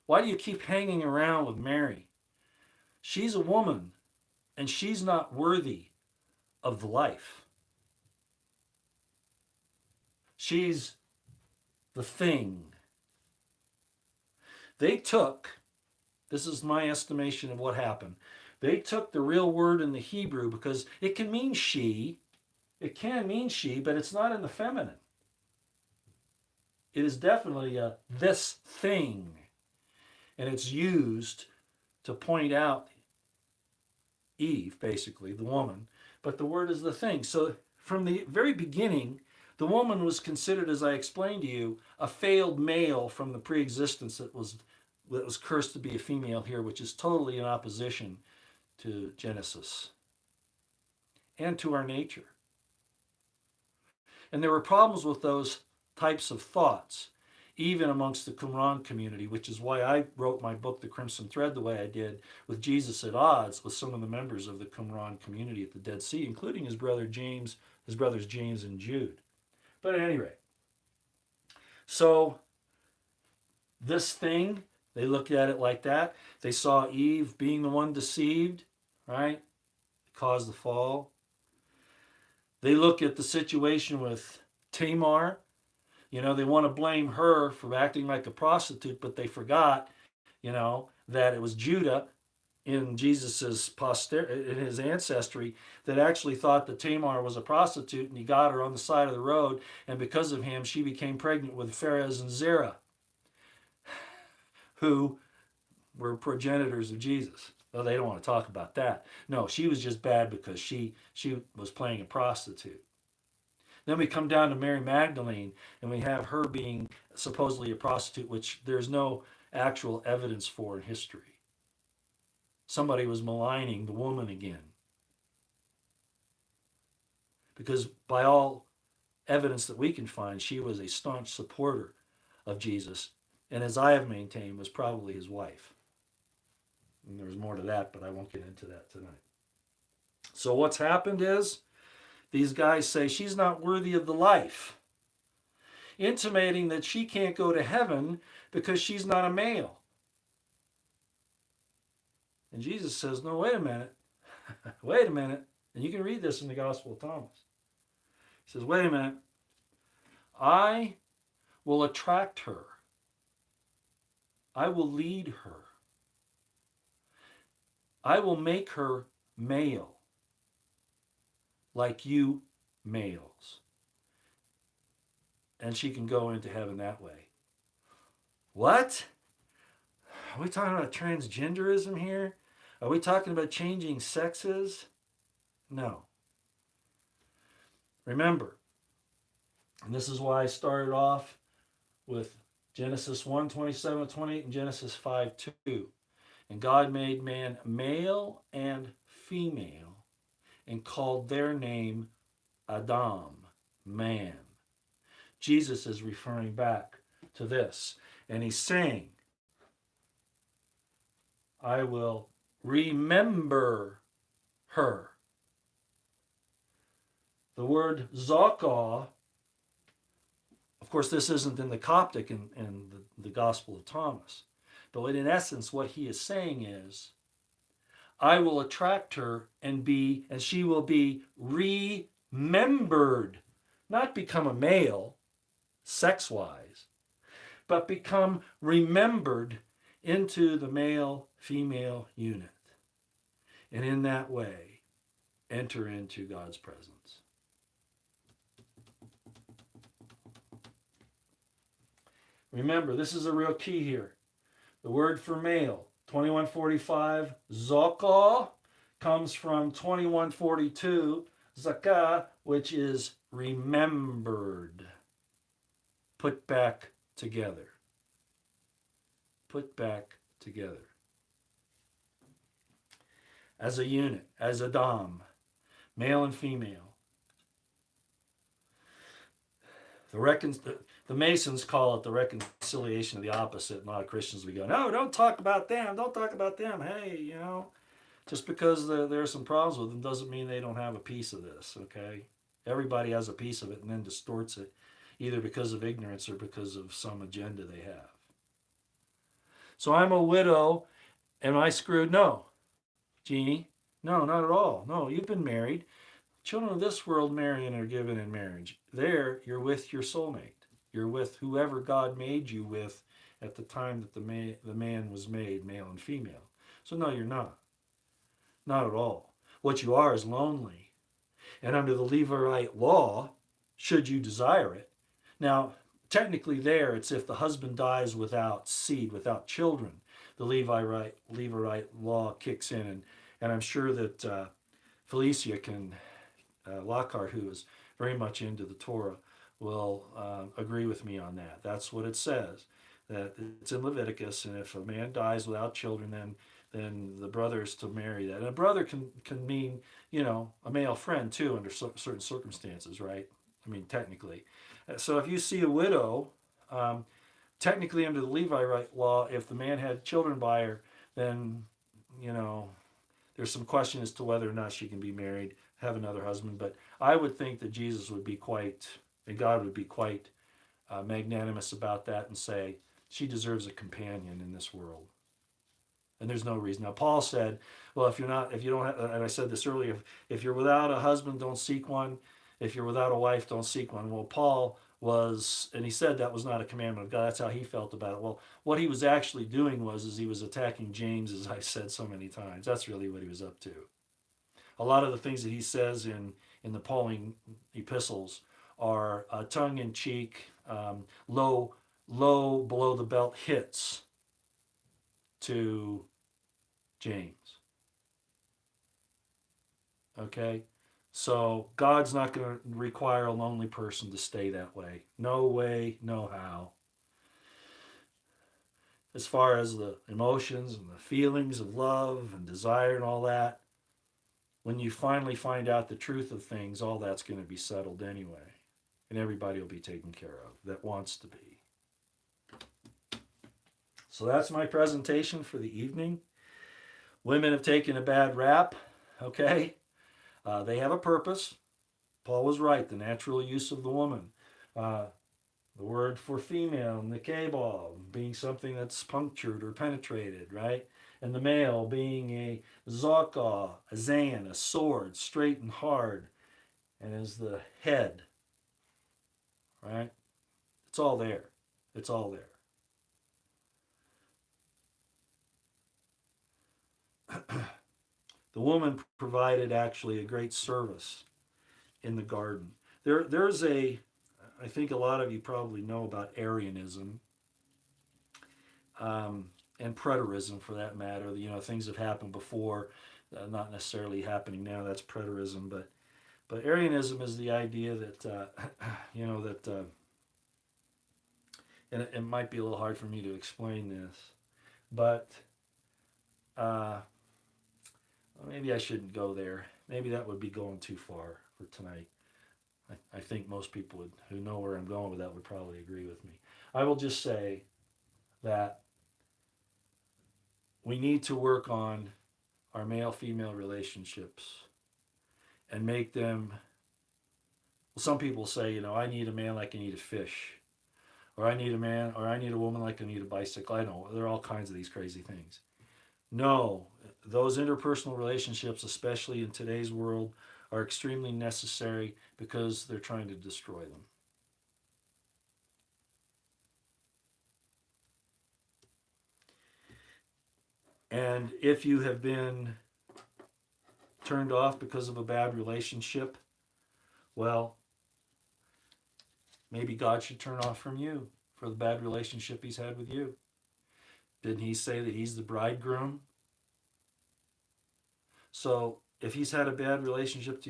why do you keep hanging around with Mary? She's a woman and she's not worthy of the life. She's the thing. They took, this is my estimation of what happened, they took the real word in the Hebrew because it can mean she, but it's not in the feminine. It is definitely a this thing. And it's used to point out Eve, basically, the woman, but the word is the thing. So from the very beginning, the woman was considered, as I explained to you, a failed male from the pre-existence that was cursed to be a female here, which is totally in opposition to Genesis and to our nature. And there were problems with those types of thoughts, even amongst the Qumran community, which is why I wrote my book, The Crimson Thread, the way I did, with Jesus at odds with some of the members of the Qumran community at the Dead Sea, including his brothers James and Jude. But at any rate, so this thing, they looked at it like that. They saw Eve being the one deceived, right? Caused the fall. They look at the situation with Tamar. They want to blame her for acting like a prostitute, but they forgot, that it was Judah in Jesus's in his ancestry that actually thought that Tamar was a prostitute, and he got her on the side of the road, and because of him, she became pregnant with Pharez and Zerah, who were progenitors of Jesus. Well, they don't want to talk about that. No, she was just bad because she was playing a prostitute. Then we come down to Mary Magdalene, and we have her being supposedly a prostitute, which there's no actual evidence for in history. Somebody was maligning the woman again. Because by all evidence that we can find, she was a staunch supporter of Jesus, and as I have maintained, was probably his wife. And there's more to that, but I won't get into that tonight. So what's happened is, these guys say she's not worthy of the life, intimating that she can't go to heaven because she's not a male. And Jesus says, no, wait a minute. Wait a minute. And you can read this in the Gospel of Thomas. He says, wait a minute. I will attract her. I will lead her. I will make her male, like you males. And she can go into heaven that way. What? Are we talking about transgenderism here? Are we talking about changing sexes? No. Remember, and this is why I started off with Genesis 1:27-28 and Genesis 5:2. And God made man male and female and called their name Adam, man. Jesus is referring back to this. And he's saying, I will remember her. The word Zokah, of course, this isn't in the Coptic in the Gospel of Thomas. But in essence, what he is saying is, I will attract her and she will be remembered. Not become a male, sex wise, but become remembered into the male female unit. And in that way, enter into God's presence. Remember, this is a real key here. The word for male, 2145, zokah, comes from 2142, zakah, which is remembered. Put back together. Put back together. As a unit, as a dom, male and female. The Masons call it the reconciliation of the opposite. And a lot of Christians, we go, no, don't talk about them. Don't talk about them. Hey, just because there are some problems with them doesn't mean they don't have a piece of this, okay? Everybody has a piece of it and then distorts it, either because of ignorance or because of some agenda they have. So I'm a widow. Am I screwed? No. Jeannie? No, not at all. No, you've been married. Children of this world marry and are given in marriage. There, you're with your soulmate. You're with whoever God made you with at the time that the man was made, male and female. So no, you're not. Not at all. What you are is lonely. And under the Levirate law, should you desire it. Now, technically there, it's if the husband dies without seed, without children, the Levirate law kicks in. And I'm sure that Felicia can, Lockhart, who is very much into the Torah, will agree with me on that. That's what it says. That it's in Leviticus, and if a man dies without children, then the brother is to marry that. And a brother can mean, a male friend too under certain circumstances, right? I mean, technically. So if you see a widow, technically under the Levite law, if the man had children by her, then, there's some question as to whether or not she can be married, have another husband. But I would think that Jesus would be and God would be quite magnanimous about that and say, she deserves a companion in this world. And there's no reason. Now, Paul said, well, if you don't have, and I said this earlier, if you're without a husband, don't seek one. If you're without a wife, don't seek one. Well, Paul was, and he said that was not a commandment of God. That's how he felt about it. Well, what he was actually doing is he was attacking James, as I said so many times. That's really what he was up to. A lot of the things that he says in the Pauline epistles are tongue-in-cheek, low below the belt hits to James. Okay? So God's not going to require a lonely person to stay that way. No way, no how. As far as the emotions and the feelings of love and desire and all that, when you finally find out the truth of things, all that's going to be settled anyway. And everybody will be taken care of that wants to be. So that's my presentation for the evening. Women have taken a bad rap, okay? They have a purpose. Paul was right, the natural use of the woman. The word for female, nikabal, being something that's punctured or penetrated, right? And the male being a zakah, a zan, a sword, straight and hard, and is the head, right? It's all there. It's all there. The woman provided actually a great service in the garden. There's I think a lot of you probably know about Arianism and preterism for that matter. Things have happened before, not necessarily happening now. That's preterism, but Arianism is the idea that that and it might be a little hard for me to explain this, but uh, maybe I shouldn't go there. Maybe that would be going too far for tonight. I think most people who know where I'm going with that would probably agree with me. I will just say that we need to work on our male female relationships and make them. Well, some people say, I need a man like I need a fish, or I need a man, or I need a woman like I need a bicycle. I know there are all kinds of these crazy things. No, those interpersonal relationships, especially in today's world, are extremely necessary because they're trying to destroy them. And if you have been turned off because of a bad relationship, well, maybe God should turn off from you for the bad relationship he's had with you. Didn't he say that he's the bridegroom? So if he's had a bad relationship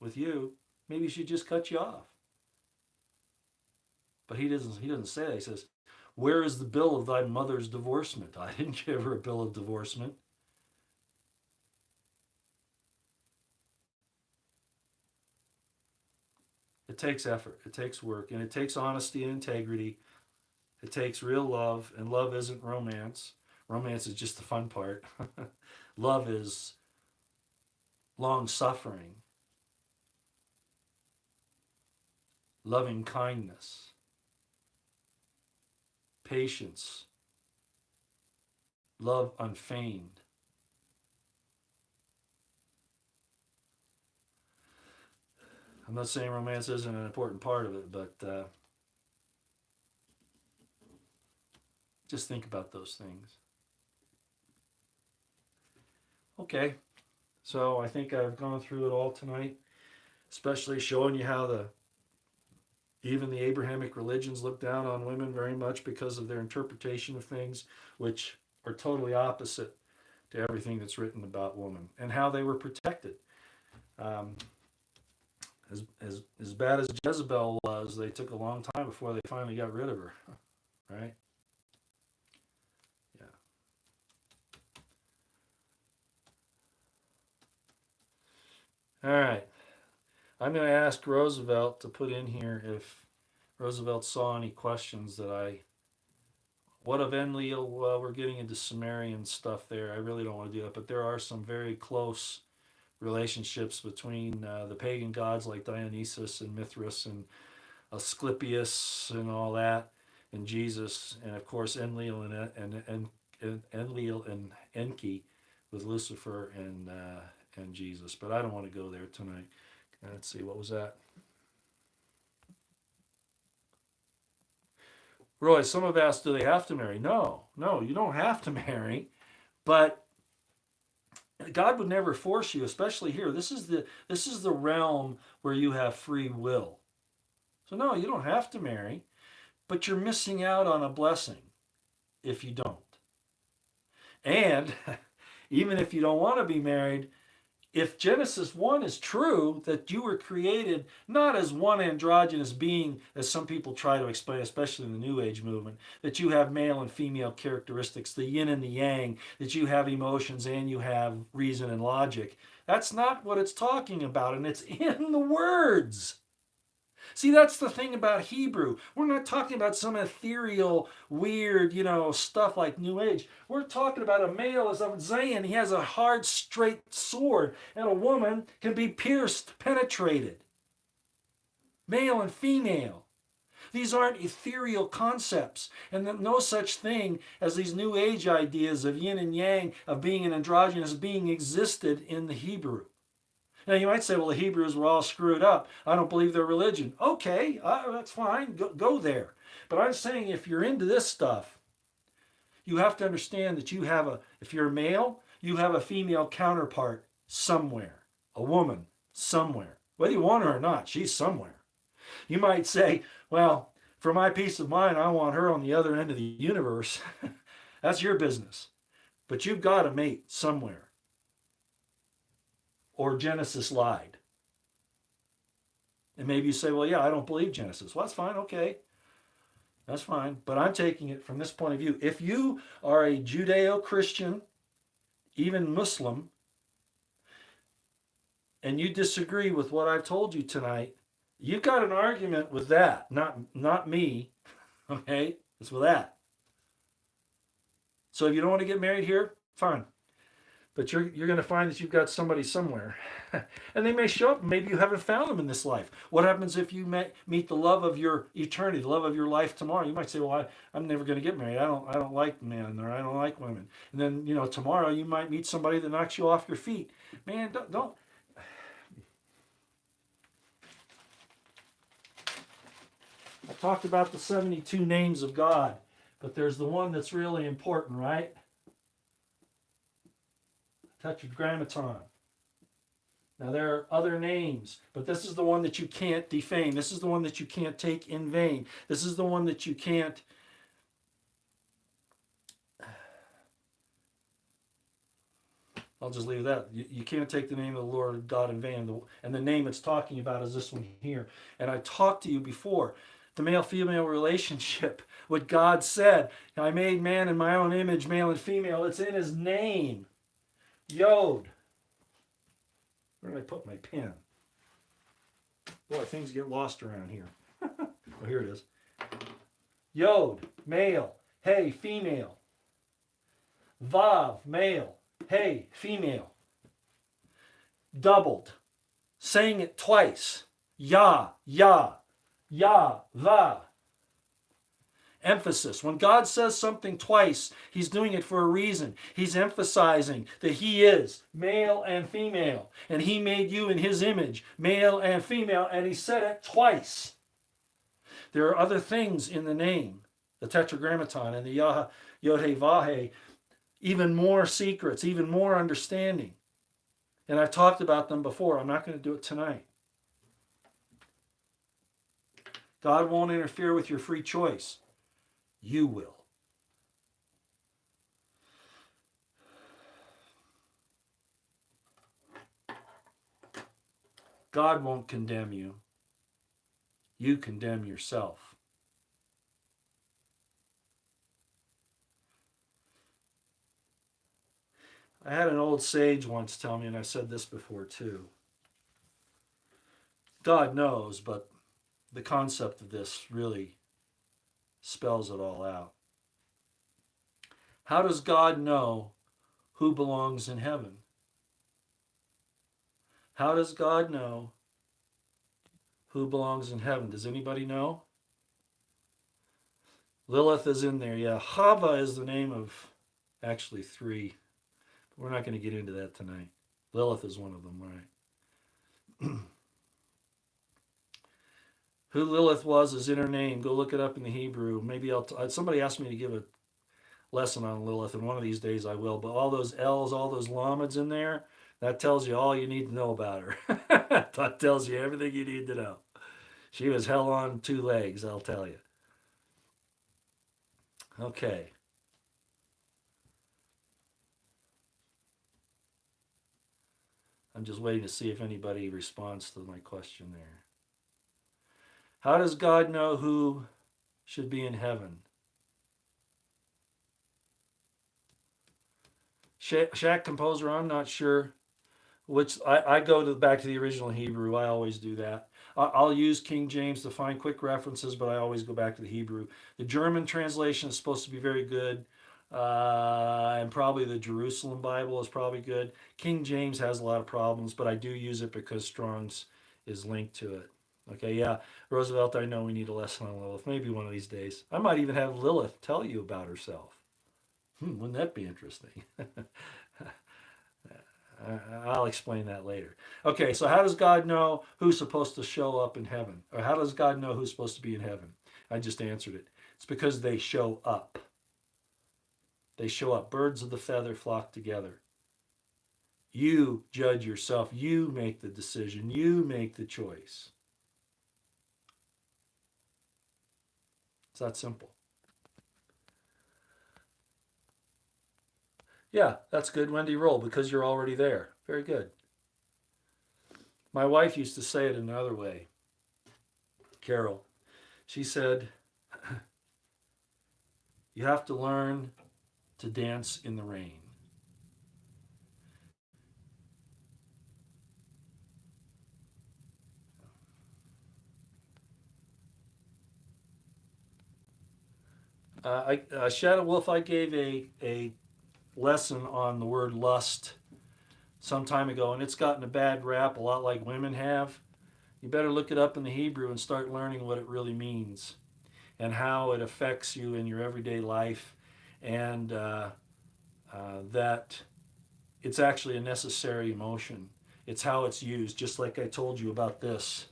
with you, maybe he should just cut you off. But he doesn't say that. He says, "Where is the bill of thy mother's divorcement?" I didn't give her a bill of divorcement. It takes effort, it takes work, and it takes honesty and integrity. It takes real love, and love isn't romance. Romance is just the fun part. Love is long suffering, loving kindness, patience, love unfeigned. I'm not saying romance isn't an important part of it, but just think about those things. Okay, so I think I've gone through it all tonight, especially showing you how even the Abrahamic religions look down on women very much because of their interpretation of things, which are totally opposite to everything that's written about women and how they were protected. Um, as bad as Jezebel was, they took a long time before they finally got rid of her, right? Yeah. All right. I'm going to ask Roosevelt to put in here if Roosevelt saw any questions that I. What of Enlil? Well, we're getting into Sumerian stuff there. I really don't want to do that, but there are some very close relationships between the pagan gods like Dionysus and Mithras and Asclepius and all that, and Jesus, and of course Enlil and Enlil and Enki with Lucifer and Jesus. But I don't want to go there tonight. Let's see, what was that? Roy, some have asked, do they have to marry? No, no, you don't have to marry, but God would never force you, especially here. This is the realm where you have free will. So no, you don't have to marry, but you're missing out on a blessing if you don't. And even if you don't want to be married, if Genesis 1 is true, that you were created not as one androgynous being, as some people try to explain, especially in the New Age movement, that you have male and female characteristics, the yin and the yang, that you have emotions and you have reason and logic. That's not what it's talking about, and it's in the words. See, that's the thing about Hebrew. We're not talking about some ethereal, weird, stuff like New Age. We're talking about a male as a Zayn. He has a hard, straight sword, and a woman can be pierced, penetrated. Male and female. These aren't ethereal concepts, and no such thing as these New Age ideas of yin and yang, of being an androgynous being, existed in the Hebrew. Now, you might say, well, the Hebrews were all screwed up. I don't believe their religion. Okay, that's fine. Go there. But I'm saying if you're into this stuff, you have to understand that if you're a male, you have a female counterpart somewhere, a woman somewhere. Whether you want her or not, she's somewhere. You might say, well, for my peace of mind, I want her on the other end of the universe. That's your business. But you've got a mate somewhere. Or Genesis lied. And maybe you say, well, yeah, I don't believe Genesis. Well, that's fine, okay. That's fine. But I'm taking it from this point of view. If you are a Judeo-Christian, even Muslim, and you disagree with what I've told you tonight, you've got an argument with that, not me. Okay? It's with that. So if you don't want to get married here, fine. But you're going to find that you've got somebody somewhere. And they may show up. Maybe you haven't found them in this life. What happens if you meet the love of your eternity, the love of your life tomorrow? You might say, well, I'm never going to get married. I don't like men, or I don't like women. And then, tomorrow you might meet somebody that knocks you off your feet. Man, don't. I talked about the 72 names of God, but there's the one that's really important, right? Tetragrammaton. Now there are other names, but this is the one that you can't defame. This is the one that you can't take in vain. This is the one that you can't I'll just leave that. You can't take the name of the Lord God in vain. And the name it's talking about is this one here. And I talked to you before. The male-female relationship, what God said, I made man in my own image, male and female. It's in his name. Yod. Where did I put my pen? Boy, things get lost around here. Oh, here it is. Yod, male. Hey, female. Vav, male. Hey, female. Doubled. Saying it twice. Ya, ya, ya, va. Emphasis. When God says something twice, he's doing it for a reason. He's emphasizing that he is male and female. And he made you in his image, male and female, and he said it twice. There are other things in the name, the Tetragrammaton and the Yod-Heh-Vah-Heh, even more secrets, even more understanding. And I've talked about them before. I'm not going to do it tonight. God won't interfere with your free choice. You will. God won't condemn you. You condemn yourself. I had an old sage once tell me, and I've said this before too. God knows, but the concept of this really spells it all out. How does God know who belongs in heaven? How does God know who belongs in heaven? Does anybody know? Lilith is in there. Yeah, Hava is the name of actually three. We're not going to get into that tonight. Lilith is one of them, right? Who Lilith was is in her name. Go look it up in the Hebrew. Maybe somebody asked me to give a lesson on Lilith, and one of these days I will. But all those L's, all those Lamids in there, that tells you all you need to know about her. That tells you everything you need to know. She was hell on two legs, I'll tell you. Okay. I'm just waiting to see if anybody responds to my question there. How does God know who should be in heaven? Shack composer, I'm not sure. Which I go back to the original Hebrew. I always do that. I'll use King James to find quick references, but I always go back to the Hebrew. The German translation is supposed to be very good, and probably the Jerusalem Bible is probably good. King James has a lot of problems, but I do use it because Strong's is linked to it. Okay, yeah, Roosevelt, I know we need a lesson on Lilith. Maybe one of these days. I might even have Lilith tell you about herself. Wouldn't that be interesting? I'll explain that later. Okay, so how does God know who's supposed to show up in heaven? Or how does God know who's supposed to be in heaven? I just answered it. It's because they show up. They show up. Birds of the feather flock together. You judge yourself. You make the decision. You make the choice. It's that simple. Yeah, that's good, Wendy. Roll, because you're already there. Very good. My wife used to say it another way. Carol. She said, You have to learn to dance in the rain. Shadow Wolf, I gave a lesson on the word lust some time ago, and it's gotten a bad rap, a lot like women have. You better look it up in the Hebrew and start learning what it really means and how it affects you in your everyday life, and that it's actually a necessary emotion. It's how it's used, just like I told you about this.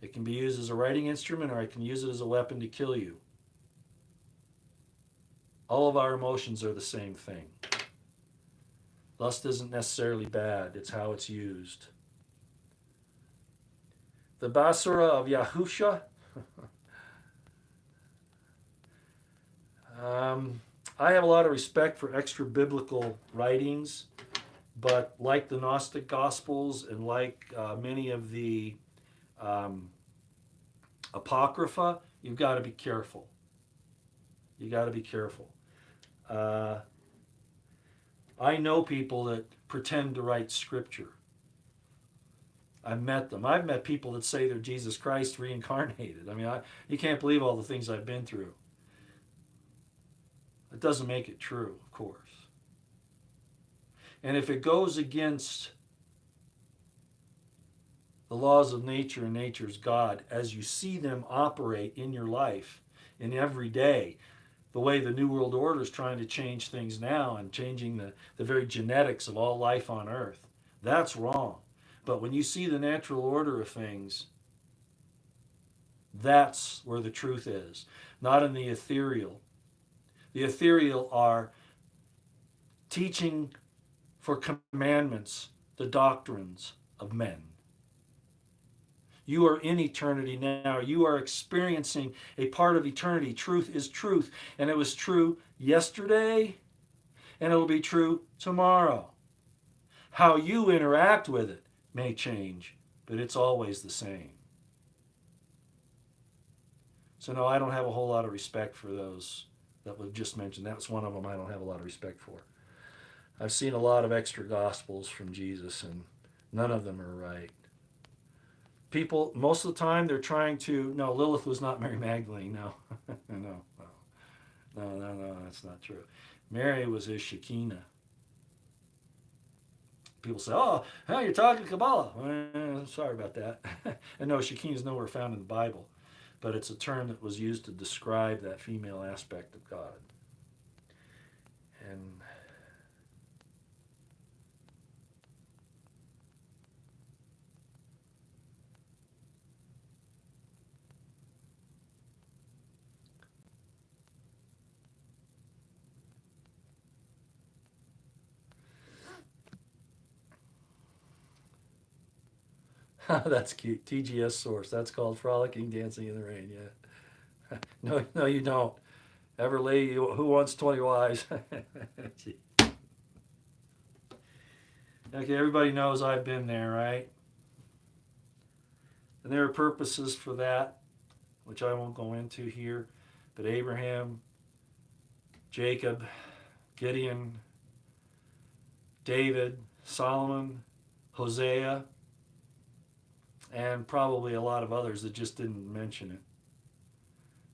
It can be used as a writing instrument, or I can use it as a weapon to kill you. All of our emotions are the same thing. Lust isn't necessarily bad, it's how it's used. The Basura of Yahusha. um, I have a lot of respect for extra biblical writings, but like the Gnostic Gospels and like many of the um, Apocrypha, you've got to be careful. You got to be careful. Uh, I know people that pretend to write scripture. I've met them. I've met people that say they're Jesus Christ reincarnated. I mean, you can't believe all the things I've been through. It doesn't make it true, of course. And if it goes against the laws of nature and nature's God, as you see them operate in your life, in every day, the way the New World Order is trying to change things now and changing the very genetics of all life on Earth, that's wrong. But when you see the natural order of things, that's where the truth is, not in the ethereal. The ethereal are teaching for commandments, the doctrines of men. You are in eternity now. You are experiencing a part of eternity. Truth is truth. And it was true yesterday, and it will be true tomorrow. How you interact with it may change, but it's always the same. So, no, I don't have a whole lot of respect for those that we've just mentioned. That's one of them I don't have a lot of respect for. I've seen a lot of extra gospels from Jesus, and none of them are right. People, most of the time, they're trying to. No, Lilith was not Mary Magdalene. No, no, that's not true. Mary was his Shekinah. People say, "Oh, you're talking Kabbalah." Sorry about that. And no, Shekinah is nowhere found in the Bible, but it's a term that was used to describe that female aspect of God. And that's cute. TGS source. That's called frolicking, dancing in the rain. Yeah. No, no, you don't. Everly, who wants 20 wives? Okay, everybody knows I've been there, right? And there are purposes for that, which I won't go into here. But Abraham, Jacob, Gideon, David, Solomon, Hosea, and probably a lot of others that just didn't mention it.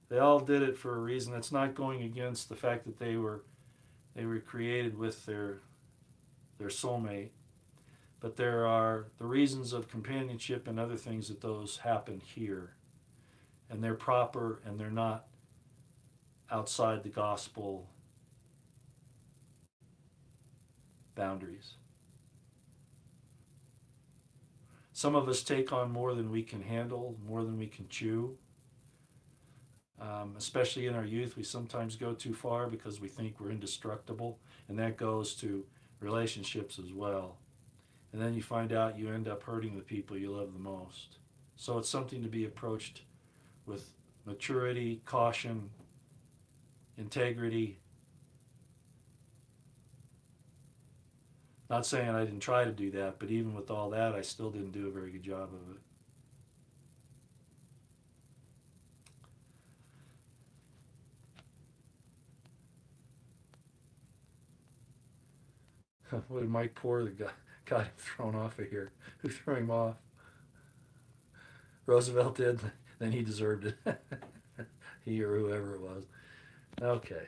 They all did it for a reason. That's not going against the fact that they were created with their soulmate. But there are the reasons of companionship and other things that those happen here. And they're proper and they're not outside the gospel boundaries. Some of us take on more than we can handle, more than we can chew. Especially in our youth, we sometimes go too far because we think we're indestructible, and that goes to relationships as well. And then you find out you end up hurting the people you love the most. So it's something to be approached with maturity, caution, integrity. Not saying I didn't try to do that, but even with all that, I still didn't do a very good job of it. What did Mike Poor, the guy, got him thrown off of here? Who threw him off? Roosevelt did. Then he deserved it. He or whoever it was. Okay.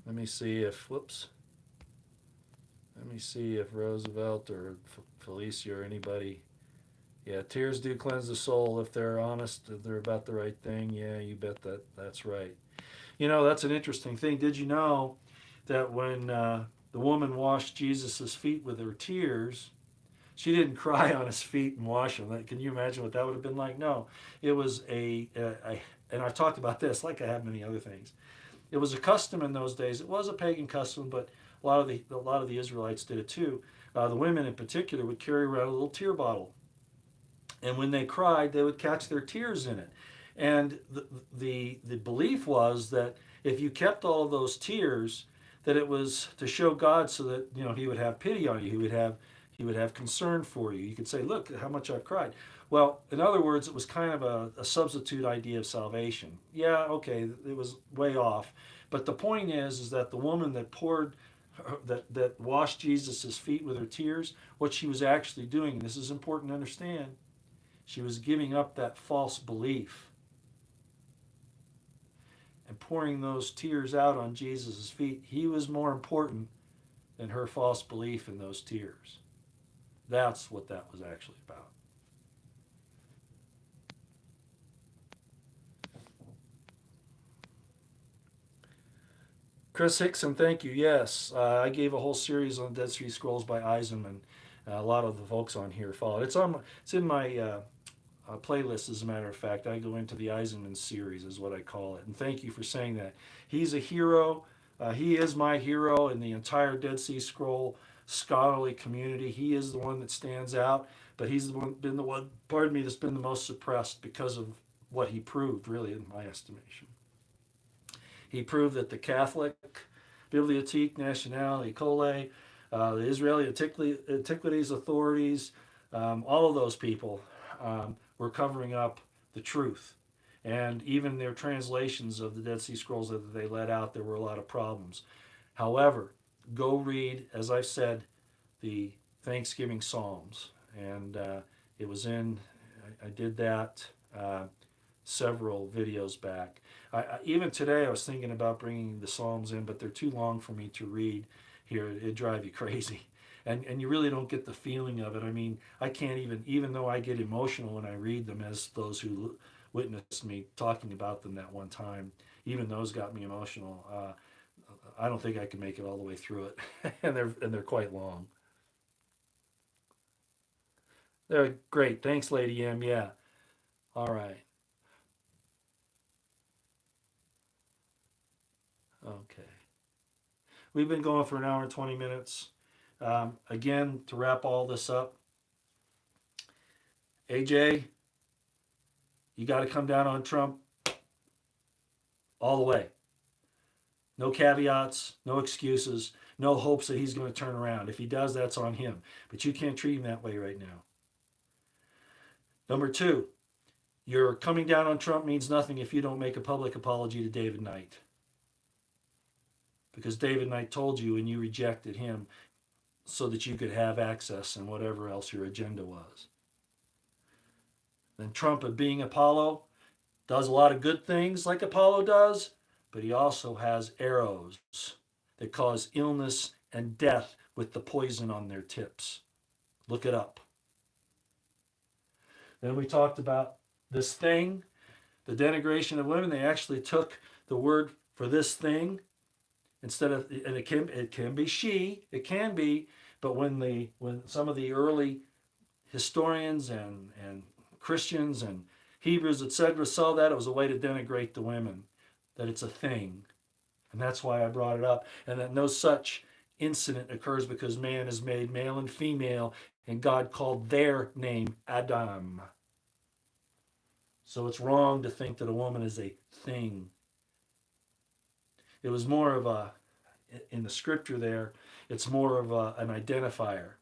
Let me see if, whoops. Let me see if Roosevelt or Felicia or anybody. Yeah, tears do cleanse the soul if they're honest, if they're about the right thing. Yeah, you bet that's right. You know, that's an interesting thing. Did you know that when the woman washed Jesus' feet with her tears, she didn't cry on his feet and wash them? Can you imagine what that would have been like? No, it was and I've talked about this like I have many other things. It was a custom in those days. It was a pagan custom, but a lot of the Israelites did it too. The women in particular would carry around a little tear bottle, and when they cried, they would catch their tears in it. And the belief was that if you kept all of those tears, that it was to show God so that He would have pity on you. He would have concern for you. You could say, "Look how much I've cried." Well, in other words, it was kind of a substitute idea of salvation. Yeah, okay, it was way off, but the point is that the woman that poured that washed Jesus' feet with her tears, what she was actually doing, and this is important to understand, she was giving up that false belief and pouring those tears out on Jesus' feet. He was more important than her false belief in those tears. That's what that was actually about. Chris Hickson, thank you. Yes, I gave a whole series on Dead Sea Scrolls by Eisenman. A lot of the folks on here followed. It's in my playlist, as a matter of fact. I go into the Eisenman series, is what I call it. And thank you for saying that. He's a hero. He is my hero in the entire Dead Sea Scroll scholarly community. He is the one that stands out, but he's been the one, pardon me, that's been the most suppressed because of what he proved, really, in my estimation. He proved that the Catholic Bibliothèque Nationale École, the Israeli Antiquities Authorities, all of those people were covering up the truth. And even their translations of the Dead Sea Scrolls that they let out, there were a lot of problems. However, go read, as I've said, the Thanksgiving Psalms. And it was in, I did that several videos back. Even today, I was thinking about bringing the Psalms in, but they're too long for me to read here. It'd drive you crazy. And you really don't get the feeling of it. I mean, I can't even though I get emotional when I read them, as those who witnessed me talking about them that one time, even those got me emotional. I don't think I can make it all the way through it, and they're quite long. They're great. Thanks, Lady M. Yeah. All right. Okay. We've been going for an hour and 20 minutes. Again, to wrap all this up, AJ, you got to come down on Trump all the way. No caveats, no excuses, no hopes that he's going to turn around. If he does, that's on him. But you can't treat him that way right now. Number two, your coming down on Trump means nothing if you don't make a public apology to David Knight. Because David Knight told you and you rejected him so that you could have access and whatever else your agenda was. Then Trump, being Apollo, does a lot of good things like Apollo does, but he also has arrows that cause illness and death with the poison on their tips. Look it up. Then we talked about this thing, the denigration of women. They actually took the word for this thing instead of, and it can be she, it can be, but when some of the early historians and Christians and Hebrews, etc., saw that, it was a way to denigrate the women, that it's a thing. And that's why I brought it up. And that no such incident occurs because man is made male and female, and God called their name Adam. So it's wrong to think that a woman is a thing. It was more of in the scripture there, it's more of an identifier,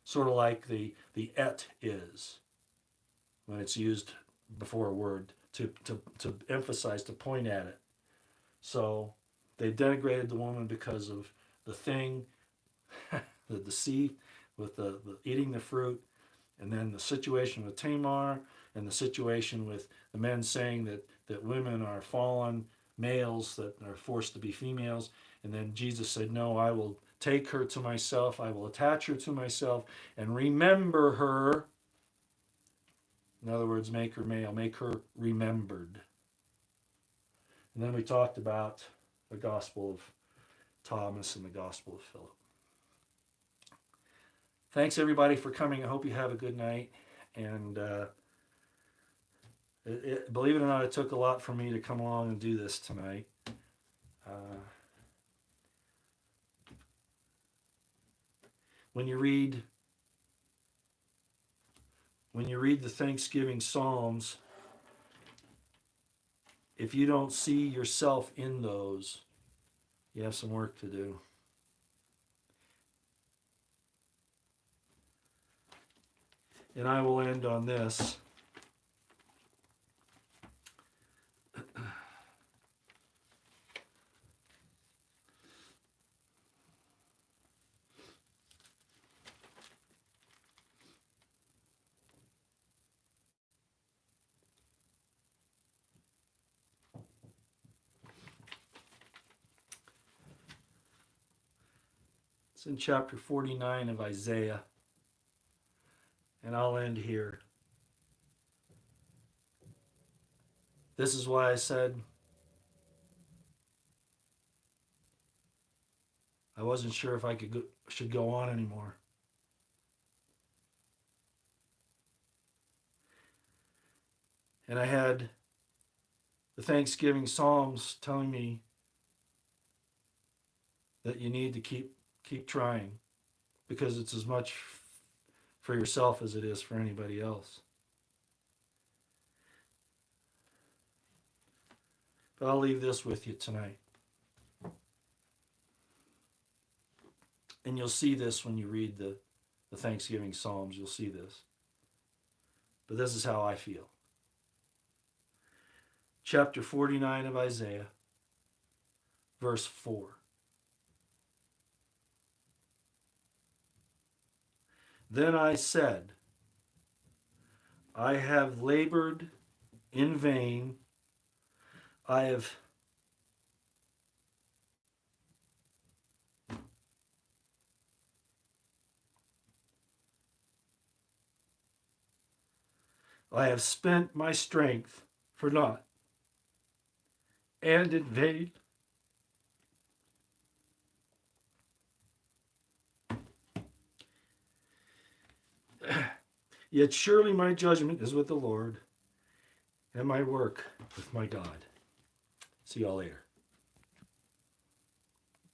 sort of like the et is when it's used before a word to emphasize, to point at it. So they denigrated the woman because of the thing, the deceit with the eating the fruit, and then the situation with Tamar, and the situation with the men saying that women are fallen males that are forced to be females. And then Jesus said, no, I will take her to myself, I will attach her to myself and remember her. In other words, make her male, make her remembered. And then we talked about the Gospel of Thomas and the Gospel of Philip. Thanks everybody for coming. I hope you have a good night. And believe it or not, it took a lot for me to come along and do this tonight. When you read the Thanksgiving Psalms, if you don't see yourself in those, you have some work to do. And I will end on this. It's in chapter 49 of Isaiah. And I'll end here. This is why I said I wasn't sure if I should go on anymore. And I had the Thanksgiving Psalms telling me that you need to keep trying, because it's as much for yourself as it is for anybody else. But I'll leave this with you tonight. And you'll see this when you read the Thanksgiving Psalms. You'll see this. But this is how I feel. Chapter 49 of Isaiah, verse 4. Then I said, I have labored in vain. I have spent my strength for naught, and in vain. Yet surely my judgment is with the Lord, and my work with my God. See y'all later.